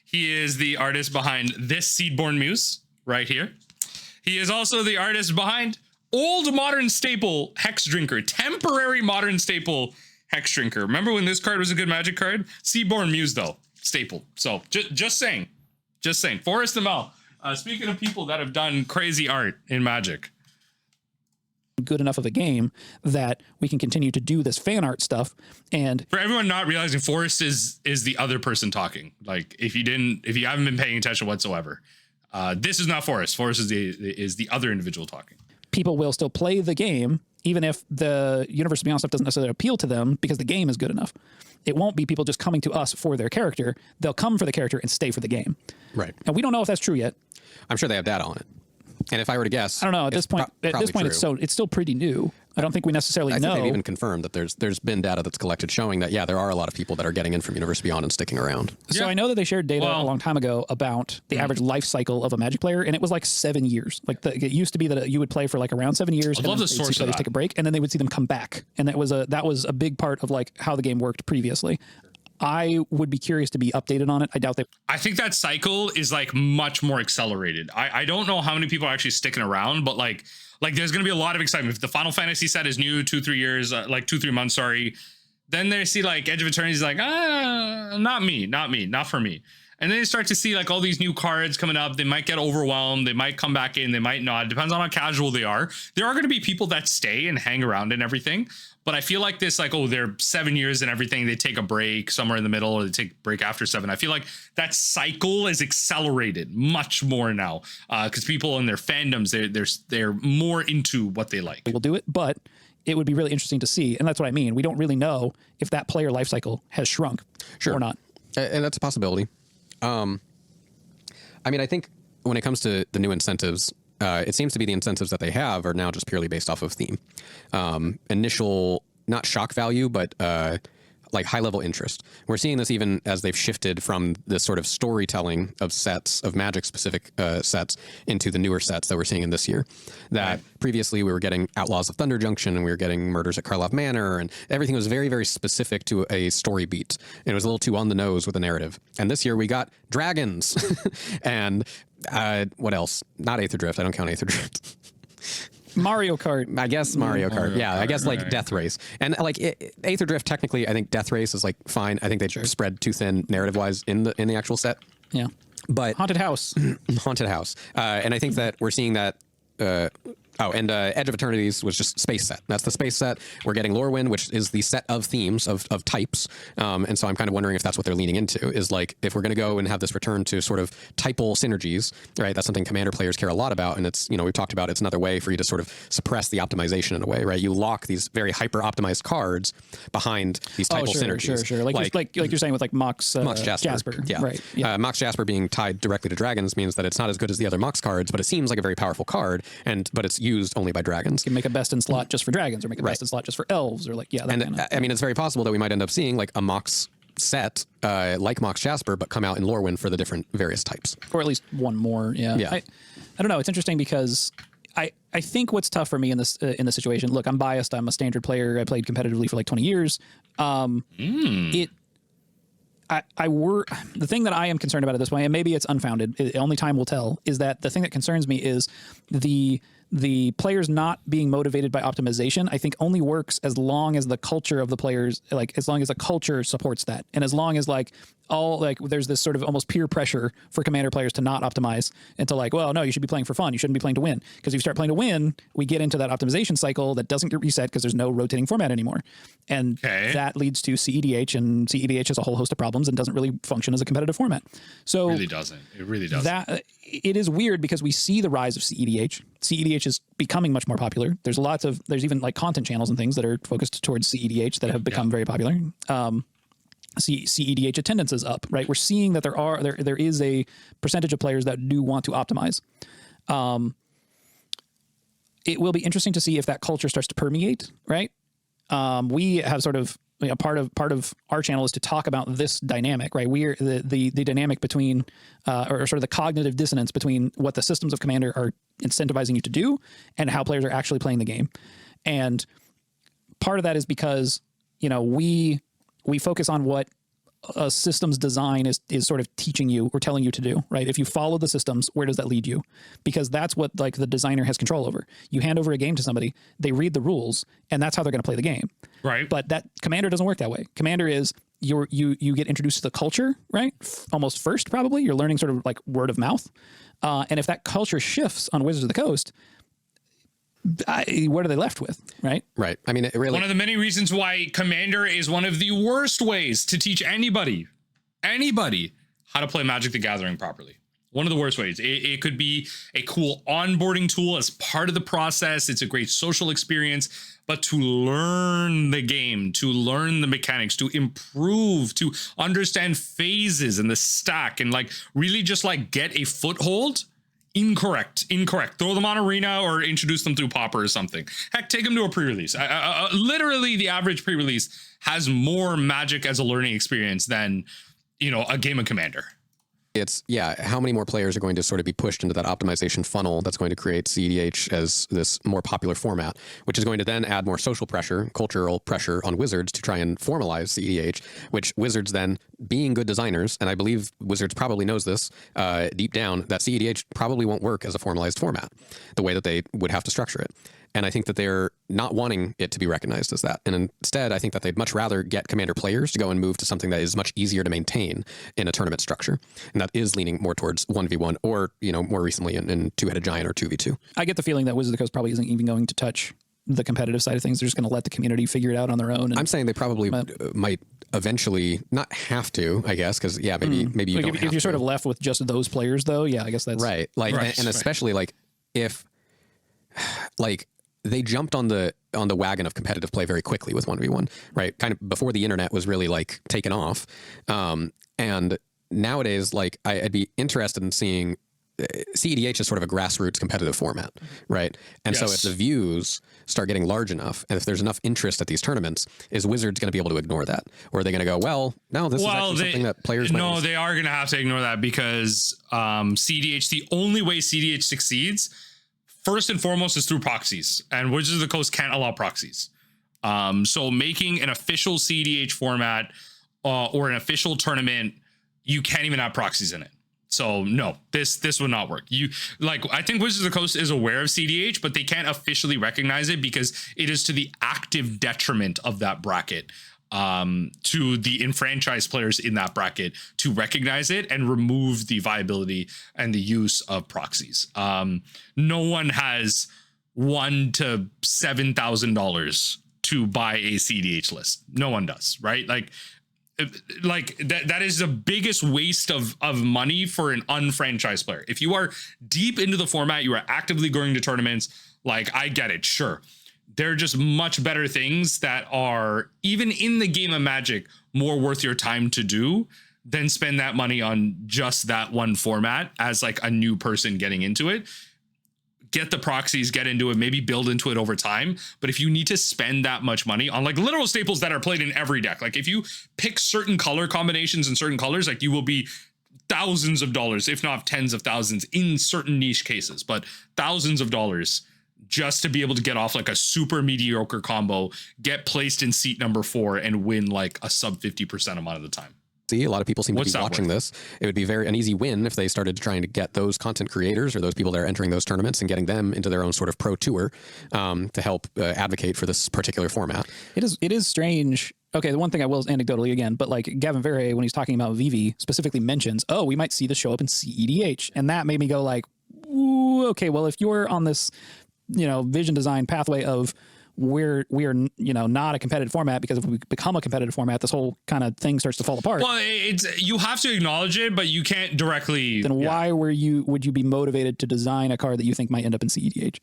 He is the artist behind this Seedborn Muse right here. He is also the artist behind old modern staple Hex Drinker, temporary modern staple Hex Drinker. Remember when this card was a good Magic card? Seedborn Muse though, staple. So just saying. Forrest ML. Speaking of people that have done crazy art in Magic. Good enough of a game that we can continue to do this fan art stuff. And For everyone not realizing, Forrest is the other person talking. Like if you haven't been paying attention whatsoever, this is not Forrest. Forrest is the other individual talking. people will still play the game, even if the Universe Beyond stuff doesn't necessarily appeal to them because the game is good enough. It won't be people just coming to us for their character. They'll come for the character and stay for the game. Right. And we don't know if that's true yet. I'm sure they have data on it. And if I were to guess, I don't know. At this point, it's still pretty new. I don't think we necessarily know. I think they've even confirmed that there's been data that's collected showing that, yeah, there are a lot of people that are getting in from Universe Beyond and sticking around. So I know that they shared data a long time ago about the average life cycle of a Magic player, and it was like 7 years. Like it used to be that you would play for like around 7 years. I'd love the source of that. Take a break, and then they would see them come back, and that was a big part of like how the game worked previously. I would be curious to be updated on it. I doubt that. I think that cycle is like much more accelerated. I don't know how many people are actually sticking around, but like there's going to be a lot of excitement. If the Final Fantasy set is new 2-3 months, sorry. Then they see like Edge of Eternity is like, not for me. And then you start to see like all these new cards coming up. They might get overwhelmed. They might come back in. They might not. Depends on how casual they are. There are going to be people that stay and hang around and everything. But I feel like this, like, oh, they're 7 years and everything. They take a break somewhere in the middle, or they take a break after 7. I feel like that cycle is accelerated much more now because people in their fandoms, they're more into what they like. We'll do it, but it would be really interesting to see. And that's what I mean. We don't really know if that player life cycle has shrunk or not. And that's a possibility. I mean, I think when it comes to the new incentives, it seems to be the incentives that they have are now just purely based off of theme. Initial, not shock value, but like high level interest. We're seeing this even as they've shifted from the sort of storytelling of sets, of Magic specific sets, into the newer sets that we're seeing in this year. That previously we were getting Outlaws of Thunder Junction and we were getting Murders at Karlov Manor, and everything was very, very specific to a story beat. And it was a little too on the nose with the narrative. And this year we got dragons and what else? Not Aether Drift. I don't count Aether Drift. Mario Kart. I guess Mario Kart. Yeah, I guess like Death Race. And like Aether Drift, technically, I think Death Race is like fine. I think they spread too thin narrative-wise in the actual set. Yeah. But Haunted House. Haunted House. And I think that we're seeing that. And Edge of Eternities was just space set. That's the space set. We're getting Lorwyn, which is the set of themes of types. And so I'm kind of wondering if that's what they're leaning into, is like, if we're going to go and have this return to sort of typal synergies, right? That's something Commander players care a lot about. And it's, we've talked about, it's another way for you to sort of suppress the optimization in a way, right? You lock these very hyper optimized cards behind these typal synergies. Sure. Like you're saying with like Mox Jasper. Yeah. Right. Yeah. Mox Jasper being tied directly to dragons means that it's not as good as the other Mox cards, but it seems like a very powerful card, but it's used only by dragons. You can make a best in slot just for dragons, or make a best in slot just for elves, or like I mean, it's very possible that we might end up seeing like a Mox set like Mox Jasper, but come out in Lorwyn for the different various types, or at least one more. Yeah. I don't know. It's interesting because I think what's tough for me in this situation. Look, I'm biased. I'm a standard player. I played competitively for like 20 years. The thing that I am concerned about at this point, and maybe it's unfounded, only time will tell, is that the thing that concerns me is the players not being motivated by optimization. I think only works as long as the culture of the players, like as long as the culture supports that, and as long as there's this sort of almost peer pressure for Commander players to not optimize and to like, well, no, you should be playing for fun. You shouldn't be playing to win, because if you start playing to win, we get into that optimization cycle that doesn't get reset because there's no rotating format anymore, and that leads to CEDH, and CEDH has a whole host of problems and doesn't really function as a competitive format. So it really doesn't. That it is weird because we see the rise of CEDH. CEDH is becoming much more popular. There's even like content channels and things that are focused towards CEDH that have become very popular. CEDH attendance is up, right? We're seeing that there is a percentage of players that do want to optimize. It will be interesting to see if that culture starts to permeate, right? We have sort of part of our channel is to talk about this dynamic, right? We're the dynamic between or sort of the cognitive dissonance between what the systems of Commander are incentivizing you to do and how players are actually playing the game. And part of that is because we focus on what a systems design is sort of teaching you or telling you to do, right? If you follow the systems, where does that lead you? Because that's what like the designer has control over. You hand over a game to somebody, they read the rules, and that's how they're going to play the game. Right. But that Commander doesn't work that way. Commander is you get introduced to the culture, right? Almost first, probably. You're learning sort of like word of mouth. And if that culture shifts on Wizards of the Coast, what are they left with, right? Right. I mean, it really... One of the many reasons why Commander is one of the worst ways to teach anybody how to play Magic the Gathering properly. One of the worst ways. It could be a cool onboarding tool as part of the process. It's a great social experience, but to learn the game, to learn the mechanics, to improve, to understand phases and the stack, and like really just like get a foothold. Incorrect. Throw them on Arena or introduce them through Pauper or something. Heck, take them to a pre-release. Literally, the average pre-release has more Magic as a learning experience than, a game of Commander. It's, how many more players are going to sort of be pushed into that optimization funnel that's going to create CEDH as this more popular format, which is going to then add more social pressure, cultural pressure on Wizards to try and formalize CEDH, which Wizards then, being good designers, and I believe Wizards probably knows this deep down, that CEDH probably won't work as a formalized format, the way that they would have to structure it. And I think that they're not wanting it to be recognized as that. And instead, I think that they'd much rather get Commander players to go and move to something that is much easier to maintain in a tournament structure. And that is leaning more towards 1v1 or, more recently in Two-Headed Giant or 2v2. I get the feeling that Wizards of the Coast probably isn't even going to touch the competitive side of things. They're just going to let the community figure it out on their own. And, I'm saying they probably might eventually not have to, I guess, because, maybe you don't have if you're sort of left with just those players, though, I guess that's... Right. And especially, if... they jumped on the wagon of competitive play very quickly with 1v1, right? Kind of before the internet was really taken off. And nowadays, I'd be interested in seeing CEDH is sort of a grassroots competitive format, right? And so if the views start getting large enough, and if there's enough interest at these tournaments, is Wizards going to be able to ignore that? Or are they going to go, well, no, this is actually something that players might No, they are going to have to ignore that because CEDH, the only way CEDH succeeds, first and foremost, is through proxies, and Wizards of the Coast can't allow proxies. So making an official CEDH format or an official tournament, you can't even have proxies in it. So no, this would not work. You like, I think Wizards of the Coast is aware of CDH, but they can't officially recognize it because it is to the active detriment of that bracket, to the enfranchised players in that bracket to recognize it and remove the viability and the use of proxies. No one has $1,000 to $7,000 to buy a CDH list. No one does, right? Like that is the biggest waste of money for an unfranchised player. If you are deep into the format, you are actively going to tournaments, like, I get it, sure. There are just much better things that are, even in the game of Magic, more worth your time to do than spend that money on just that one format as like a new person getting into it. Get the proxies, get into it, maybe build into it over time. But if you need to spend that much money on like literal staples that are played in every deck, like if you pick certain color combinations and certain colors, like you will be thousands of dollars, if not tens of thousands in certain niche cases, but thousands of dollars just to be able to get off like a super mediocre combo, get placed in seat number 4 and win like a sub 50% amount of the time. See, a lot of people seem to be watching this. It would be an easy win if they started trying to get those content creators or those people that are entering those tournaments and getting them into their own sort of pro tour to help advocate for this particular format. It is strange. Okay, the one thing I will is anecdotally again, but like Gavin Verhey, when he's talking about Vivi, specifically mentions, oh, we might see this show up in CEDH. And that made me go like, ooh, okay, well, if you're on this, vision design pathway of we are not a competitive format, because if we become a competitive format, this whole kind of thing starts to fall apart. Well, you have to acknowledge it, but you can't directly. Then why would you be motivated to design a card that you think might end up in CEDH,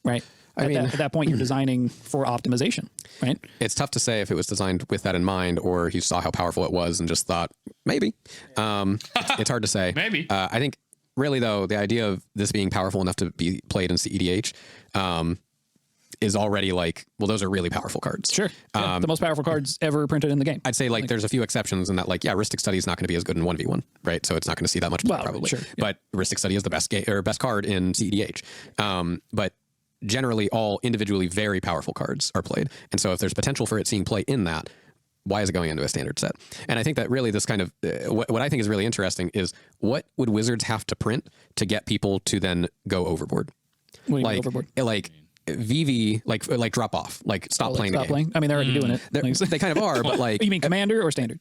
right? At that point, you're designing for optimization, right? It's tough to say if it was designed with that in mind, or he saw how powerful it was and just thought maybe. It's hard to say. Maybe. I think really though, the idea of this being powerful enough to be played in CEDH. Is already like, well, those are really powerful cards. Sure. Yeah, the most powerful cards ever printed in the game. I'd say like there's a few exceptions in that, like, yeah, Ristic Study is not going to be as good in 1v1, right? So it's not going to see that much play probably. Sure, yeah. But Ristic Study is the best card in CEDH. But generally all individually very powerful cards are played. And so if there's potential for it seeing play in that, why is it going into a standard set? And I think that really this kind of, what I think is really interesting is, what would Wizards have to print to get people to then go overboard? What do you mean overboard? Like, VV, like drop off, like stop playing the game. Playing? I mean, they're already doing it. They kind of are, but like... You mean Commander or Standard?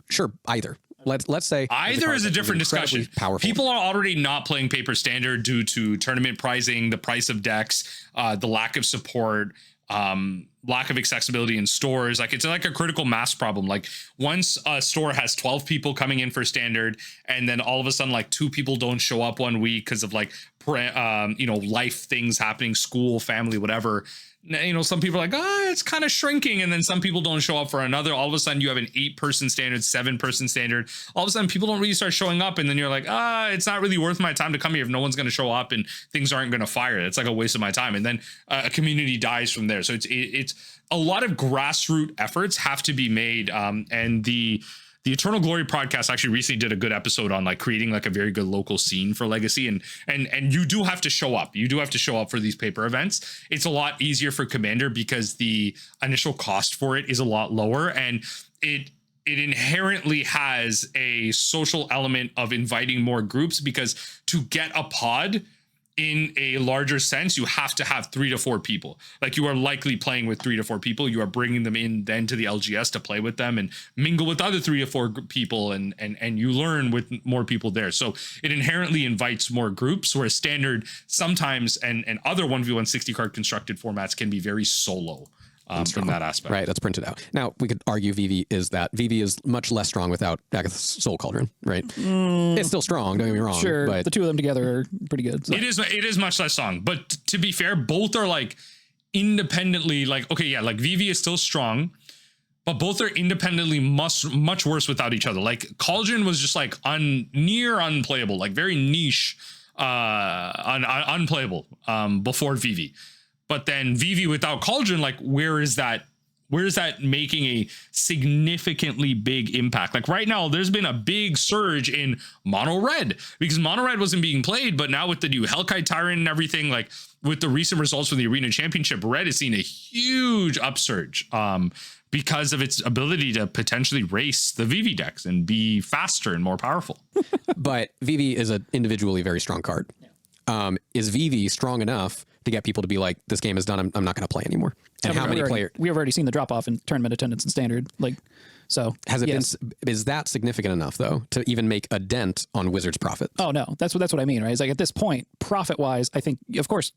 Sure, either. Let's say... Either is a different discussion. Powerful. People are already not playing paper Standard due to tournament pricing, the price of decks, the lack of support, lack of accessibility in stores. Like, it's like a critical mass problem. Like, once a store has 12 people coming in for Standard, and then all of a sudden like 2 people don't show up one week because of like life things happening, school, family, whatever, some people are like, it's kind of shrinking, and then some people don't show up for another. All of a sudden you have an 8-person standard, 7-person standard. All of a sudden people don't really start showing up, and then you're like, it's not really worth my time to come here if no one's going to show up and things aren't going to fire. It's like a waste of my time. And then a community dies from there. So it's a lot of grassroots efforts have to be made. And the Eternal Glory podcast actually recently did a good episode on like creating like a very good local scene for Legacy, and you do have to show up. You do have to show up for these paper events. It's a lot easier for Commander because the initial cost for it is a lot lower, and it inherently has a social element of inviting more groups, because to get a pod in a larger sense, you have to have 3 to 4 people. Like, you are likely playing with 3 to 4 people. You are bringing them in then to the LGS to play with them and mingle with other 3 to 4 people, and you learn with more people there. So it inherently invites more groups, whereas Standard sometimes and other 1v1 60 card constructed formats can be very solo. From that aspect. Right, that's printed out. Now, we could argue Vivi is much less strong without Agatha's Soul Cauldron, right? It's still strong, don't get me wrong. Sure, but the two of them together are pretty good. So. It is much less strong, but to be fair, both are like independently, like, okay, yeah, like Vivi is still strong, but both are independently much worse without each other. Like, Cauldron was just like near unplayable, like very niche, unplayable before Vivi. But then Vivi without Cauldron, like, where is that Where's that making a significantly big impact? Like right now, there's been a big surge in mono red because mono red wasn't being played, but now with the new Hellkite Tyrant and everything, like with the recent results from the Arena Championship, red has seen a huge upsurge because of its ability to potentially race the VV decks and be faster and more powerful. But VV is an individually very strong card. Is VV strong enough to get people to be like, this game is done, I'm not going to play anymore? And how many players? We have already seen the drop off in tournament attendance and standard. Like, so has it been? Is that significant enough though to even make a dent on Wizards' profits? Oh no, that's what I mean, right? It's like at this point, profit wise, I think of course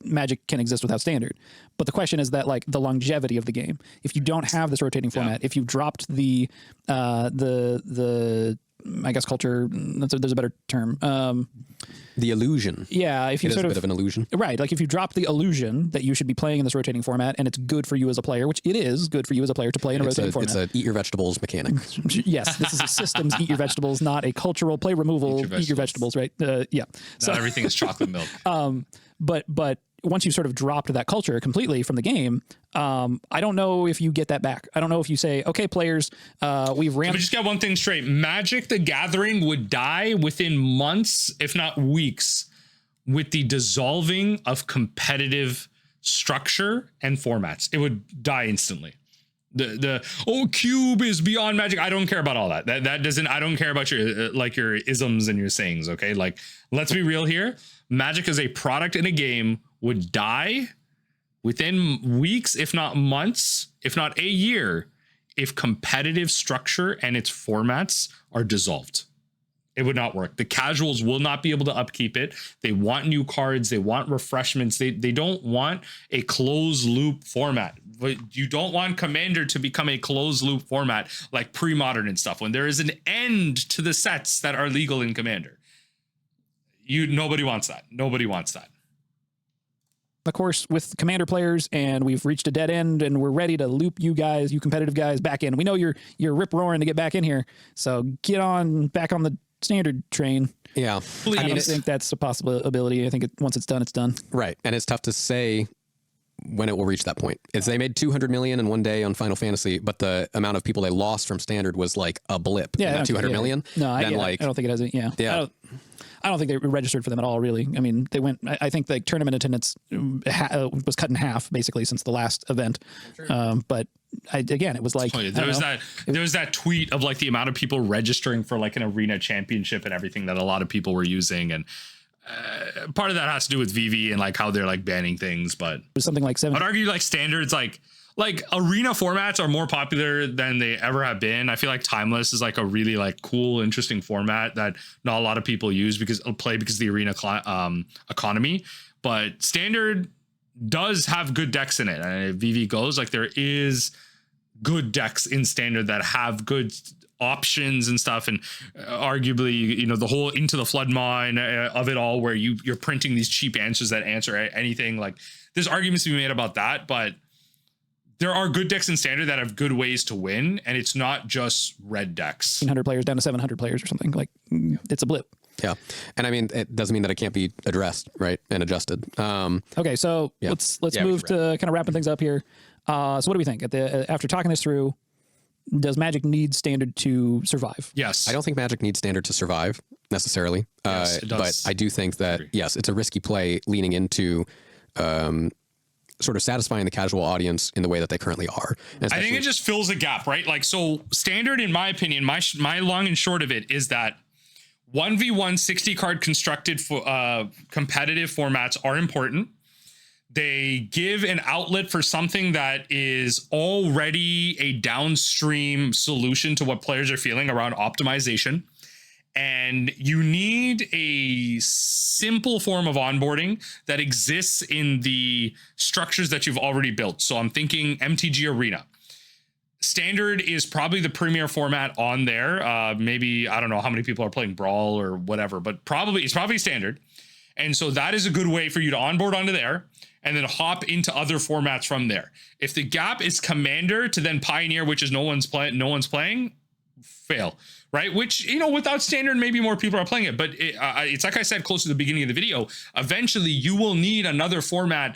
Magic can exist without standard, but the question is that like the longevity of the game. If you don't have this rotating format, if you've dropped the I guess culture, there's a better term. The illusion. Yeah, if you sort of a bit of an illusion. Right, like if you drop the illusion that you should be playing in this rotating format and it's good for you as a player, which it is good for you as a player to play in a rotating format. It's a eat your vegetables mechanic. Yes, this is a systems eat your vegetables, not a cultural play removal eat your vegetables, right? Yeah. So not everything is chocolate milk. But once you sort of dropped that culture completely from the game, I don't know if you get that back. I don't know if you say, okay, players, we've ramped. But just get one thing straight. Magic the Gathering would die within months, if not weeks, with the dissolving of competitive structure and formats. It would die instantly. Cube is beyond Magic. I don't care about all that. That doesn't, I don't care about your isms and your sayings. Okay. Like, let's be real here. Magic as a product in a game would die within weeks, if not months, if not a year, if competitive structure and its formats are dissolved. It would not work. The casuals will not be able to upkeep it. They want new cards. They want refreshments. They don't want a closed loop format. But you don't want Commander to become a closed loop format like pre-modern and stuff when there is an end to the sets that are legal in Commander. Nobody wants that. Nobody wants that. Of course, with Commander players, and we've reached a dead end, and we're ready to loop you guys, you competitive guys, back in. We know you're rip roaring to get back in here, so get on back on the standard train. Yeah, I don't think that's a possibility. I think once it's done, it's done. Right, and it's tough to say when it will reach that point. Is they made 200 million in one day on Final Fantasy, but the amount of people they lost from standard was like a blip. Yeah, that 200 million. No, I don't think it has. Yeah. I don't think they registered for them at all, really. I mean, they went. I think like tournament attendance was cut in half basically since the last event. But again, it was like there was that tweet of like the amount of people registering for like an arena championship and everything that a lot of people were using, and part of that has to do with VV and like how they're like banning things. But it was something like 7. I'd argue like standards like arena formats are more popular than they ever have been. I feel like Timeless is like a really like cool, interesting format that not a lot of people use because of the arena economy. But standard does have good decks in it. And if VV goes, like there is good decks in standard that have good options and stuff. And arguably, the whole Into the Flood mine of it all, where you're printing these cheap answers that answer anything. Like there's arguments to be made about that, but there are good decks in standard that have good ways to win, and it's not just red decks. 100 players down to 700 players or something. Like it's a blip. Yeah, and I mean it doesn't mean that it can't be addressed, right, and adjusted. Okay, so let's move to kind of wrapping things up here. So what do we think after talking this through? Does Magic need standard to survive? Yes. I don't think Magic needs standard to survive necessarily. Yes, it does. But I do think that yes, it's a risky play leaning into sort of satisfying the casual audience in the way that they currently are. I think it just fills a gap, right? Like, so standard, in my opinion, my long and short of it is that 1v1 60 card constructed for competitive formats are important. They give an outlet for something that is already a downstream solution to what players are feeling around optimization. And you need a simple form of onboarding that exists in the structures that you've already built. So I'm thinking MTG Arena. Standard is probably the premier format on there. Maybe, I don't know how many people are playing Brawl or whatever, but it's probably standard. And so that is a good way for you to onboard onto there and then hop into other formats from there. If the gap is Commander to then Pioneer, which is no one's playing, fail. Right, which, without standard, maybe more people are playing it. But it's like I said close to the beginning of the video, eventually you will need another format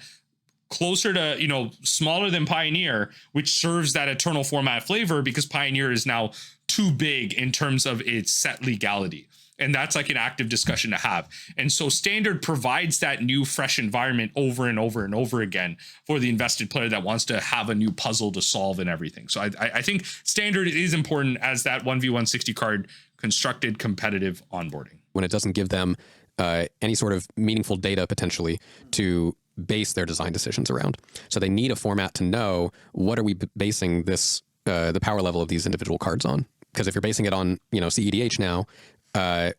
closer to, you know, smaller than Pioneer, which serves that eternal format flavor because Pioneer is now too big in terms of its set legality. And that's like an active discussion to have. And so Standard provides that new fresh environment over and over and over again for the invested player that wants to have a new puzzle to solve and everything. So I think Standard is important as that 1v1 60 card constructed competitive onboarding. When it doesn't give them any sort of meaningful data potentially to base their design decisions around. So they need a format to know what are we basing this, the power level of these individual cards on. Because if you're basing it on, you know, CEDH now,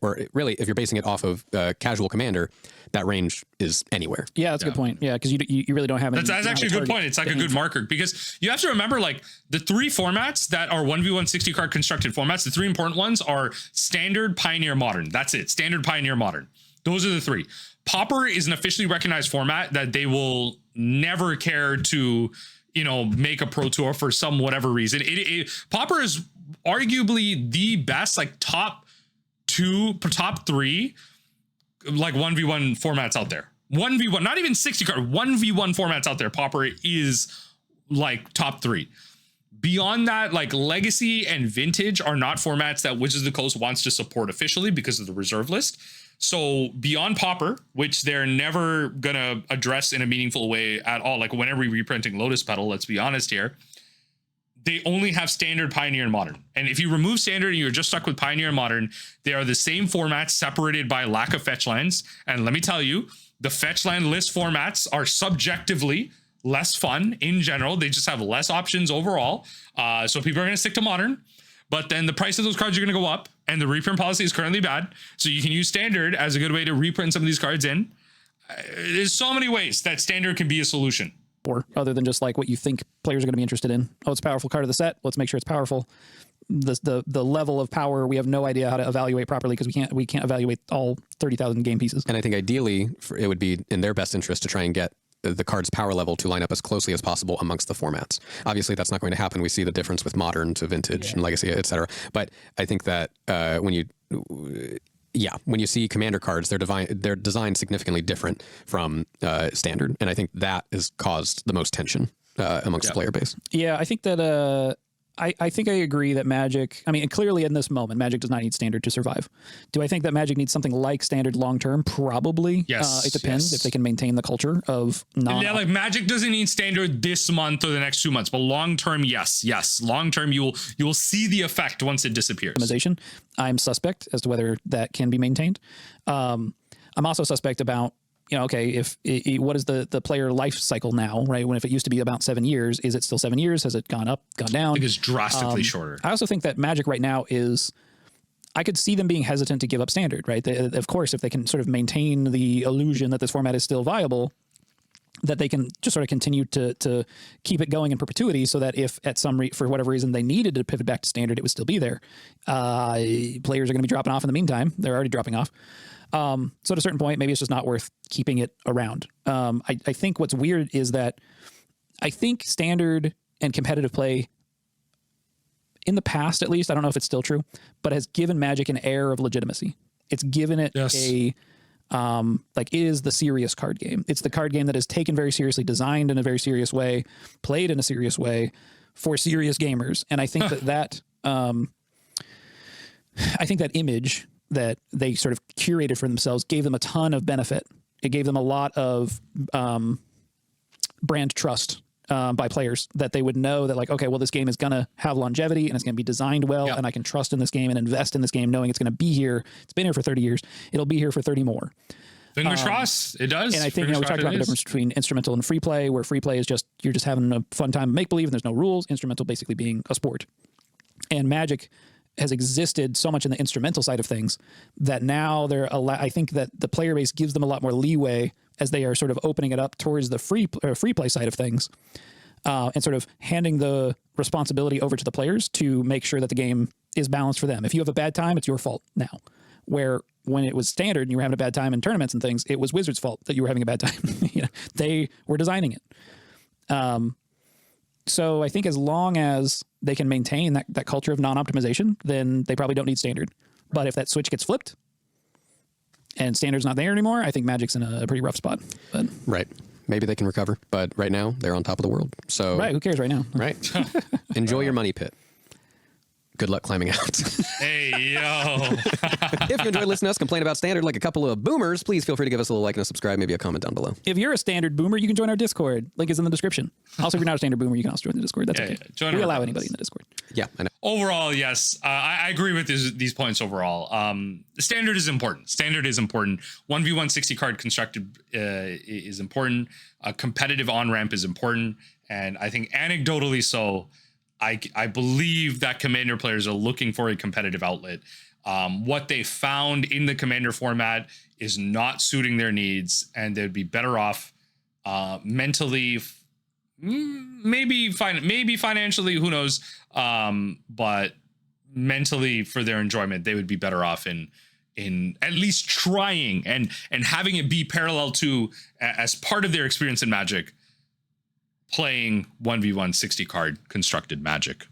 or really, if you're basing it off of casual commander, that range is anywhere. Yeah, that's a good point. Yeah, because you really don't have any. That's actually a good point. It's like a good marker because you have to remember, like, the three formats that are 1v1 60 card constructed formats, the three important ones are Standard, Pioneer, Modern. That's it. Standard, Pioneer, Modern. Those are the three. Pauper is an officially recognized format that they will never care to, you know, make a Pro Tour for some whatever reason. Pauper is arguably the best, like, top three, like 1v1 formats out there. 1v1, not even 60 card, 1v1 formats out there. Pauper is like top three. Beyond that, like Legacy and Vintage are not formats that Wizards of the Coast wants to support officially because of the reserve list. So beyond Pauper, which they're never gonna address in a meaningful way at all, like whenever we're reprinting Lotus Petal, let's be honest here, they only have Standard, Pioneer, and Modern. And if you remove Standard and you're just stuck with Pioneer and Modern, they are the same formats separated by lack of fetch lands. And let me tell you, the fetch land list formats are subjectively less fun in general. They just have less options overall. So people are going to stick to Modern. But then the price of those cards are going to go up, and the reprint policy is currently bad. So you can use Standard as a good way to reprint some of these cards in. There's so many ways that Standard can be a solution. Or other than just like what you think players are going to be interested in. Oh, it's a powerful card of the set. Let's make sure it's powerful. The level of power, we have no idea how to evaluate properly because we can't evaluate all 30,000 game pieces. And I think ideally it would be in their best interest to try and get the card's power level to line up as closely as possible amongst the formats. Obviously, that's not going to happen. We see the difference with Modern to Vintage and Legacy, et cetera. But I think that when you see Commander cards, they're designed significantly different from Standard, and I think that has caused the most tension amongst the player base. Yeah, I think that I think I agree that Magic, I mean, clearly in this moment, Magic does not need Standard to survive. Do I think that Magic needs something like Standard long-term? Probably. Yes. It depends if they can maintain the culture of Yeah, like Magic doesn't need Standard this month or the next 2 months, but long-term, yes. Long-term, you will see the effect once it disappears. Optimization. I'm suspect as to whether that can be maintained. I'm also suspect about, you know, okay, if what is the player life cycle now, right? When if it used to be about 7 years, is it still 7 years? Has it gone up, gone down? I think it's drastically shorter. I also think that Magic right now is, I could see them being hesitant to give up Standard, right? Of course, if they can sort of maintain the illusion that this format is still viable, that they can just sort of continue to keep it going in perpetuity so that if at for whatever reason they needed to pivot back to Standard, it would still be there. Players are going to be dropping off in the meantime. They're already dropping off. So at a certain point, maybe it's just not worth keeping it around. I think what's weird is that I think Standard and competitive play in the past, at least, I don't know if it's still true, but has given Magic an air of legitimacy. It's given it like it is the serious card game. It's the card game that is taken very seriously, designed in a very serious way, played in a serious way for serious gamers. And I think that image that they sort of curated for themselves gave them a ton of benefit. It gave them a lot of brand trust by players, that they would know that, like, okay, well, this game is going to have longevity and it's going to be designed well, and I can trust in this game and invest in this game knowing it's going to be here. It's been here for 30 years. It'll be here for 30 more. Fingers crossed, it does. And I think we talked about the difference between instrumental and free play, where free play is just, you're just having a fun time make-believe and there's no rules. Instrumental basically being a sport. And Magic has existed so much in the instrumental side of things that now I think that the player base gives them a lot more leeway as they are sort of opening it up towards the free play side of things, and sort of handing the responsibility over to the players to make sure that the game is balanced for them. If you have a bad time, it's your fault now. Where when it was Standard and you were having a bad time in tournaments and things, it was Wizards' fault that you were having a bad time. You know, they were designing it. So I think as long as they can maintain that culture of non-optimization, then they probably don't need Standard. But if that switch gets flipped and Standard's not there anymore, I think Magic's in a pretty rough spot. But. Right. maybe they can recover. But right now, they're on top of the world. So Right, who cares right now? right, enjoy your money pit. Good luck climbing out. Hey, yo. If you enjoyed listening to us complain about Standard like a couple of boomers, please feel free to give us a little like and a subscribe, maybe a comment down below. If you're a Standard boomer, you can join our Discord. Link is in the description. Also, if you're not a Standard boomer, you can also join the Discord. That's okay. Join We our allow regardless. anybody in the Discord. Yeah, I know. Overall, yes, I agree with these points overall. The standard is important. Standard is important. 1v1 60 card constructed is important. A competitive on-ramp is important. And I think anecdotally so, I believe that Commander players are looking for a competitive outlet. What they found in the Commander format is not suiting their needs, and they'd be better off mentally, maybe financially, who knows, but mentally for their enjoyment, they would be better off in at least trying and having it be parallel to, as part of their experience in Magic, playing 1v1 60 card constructed Magic.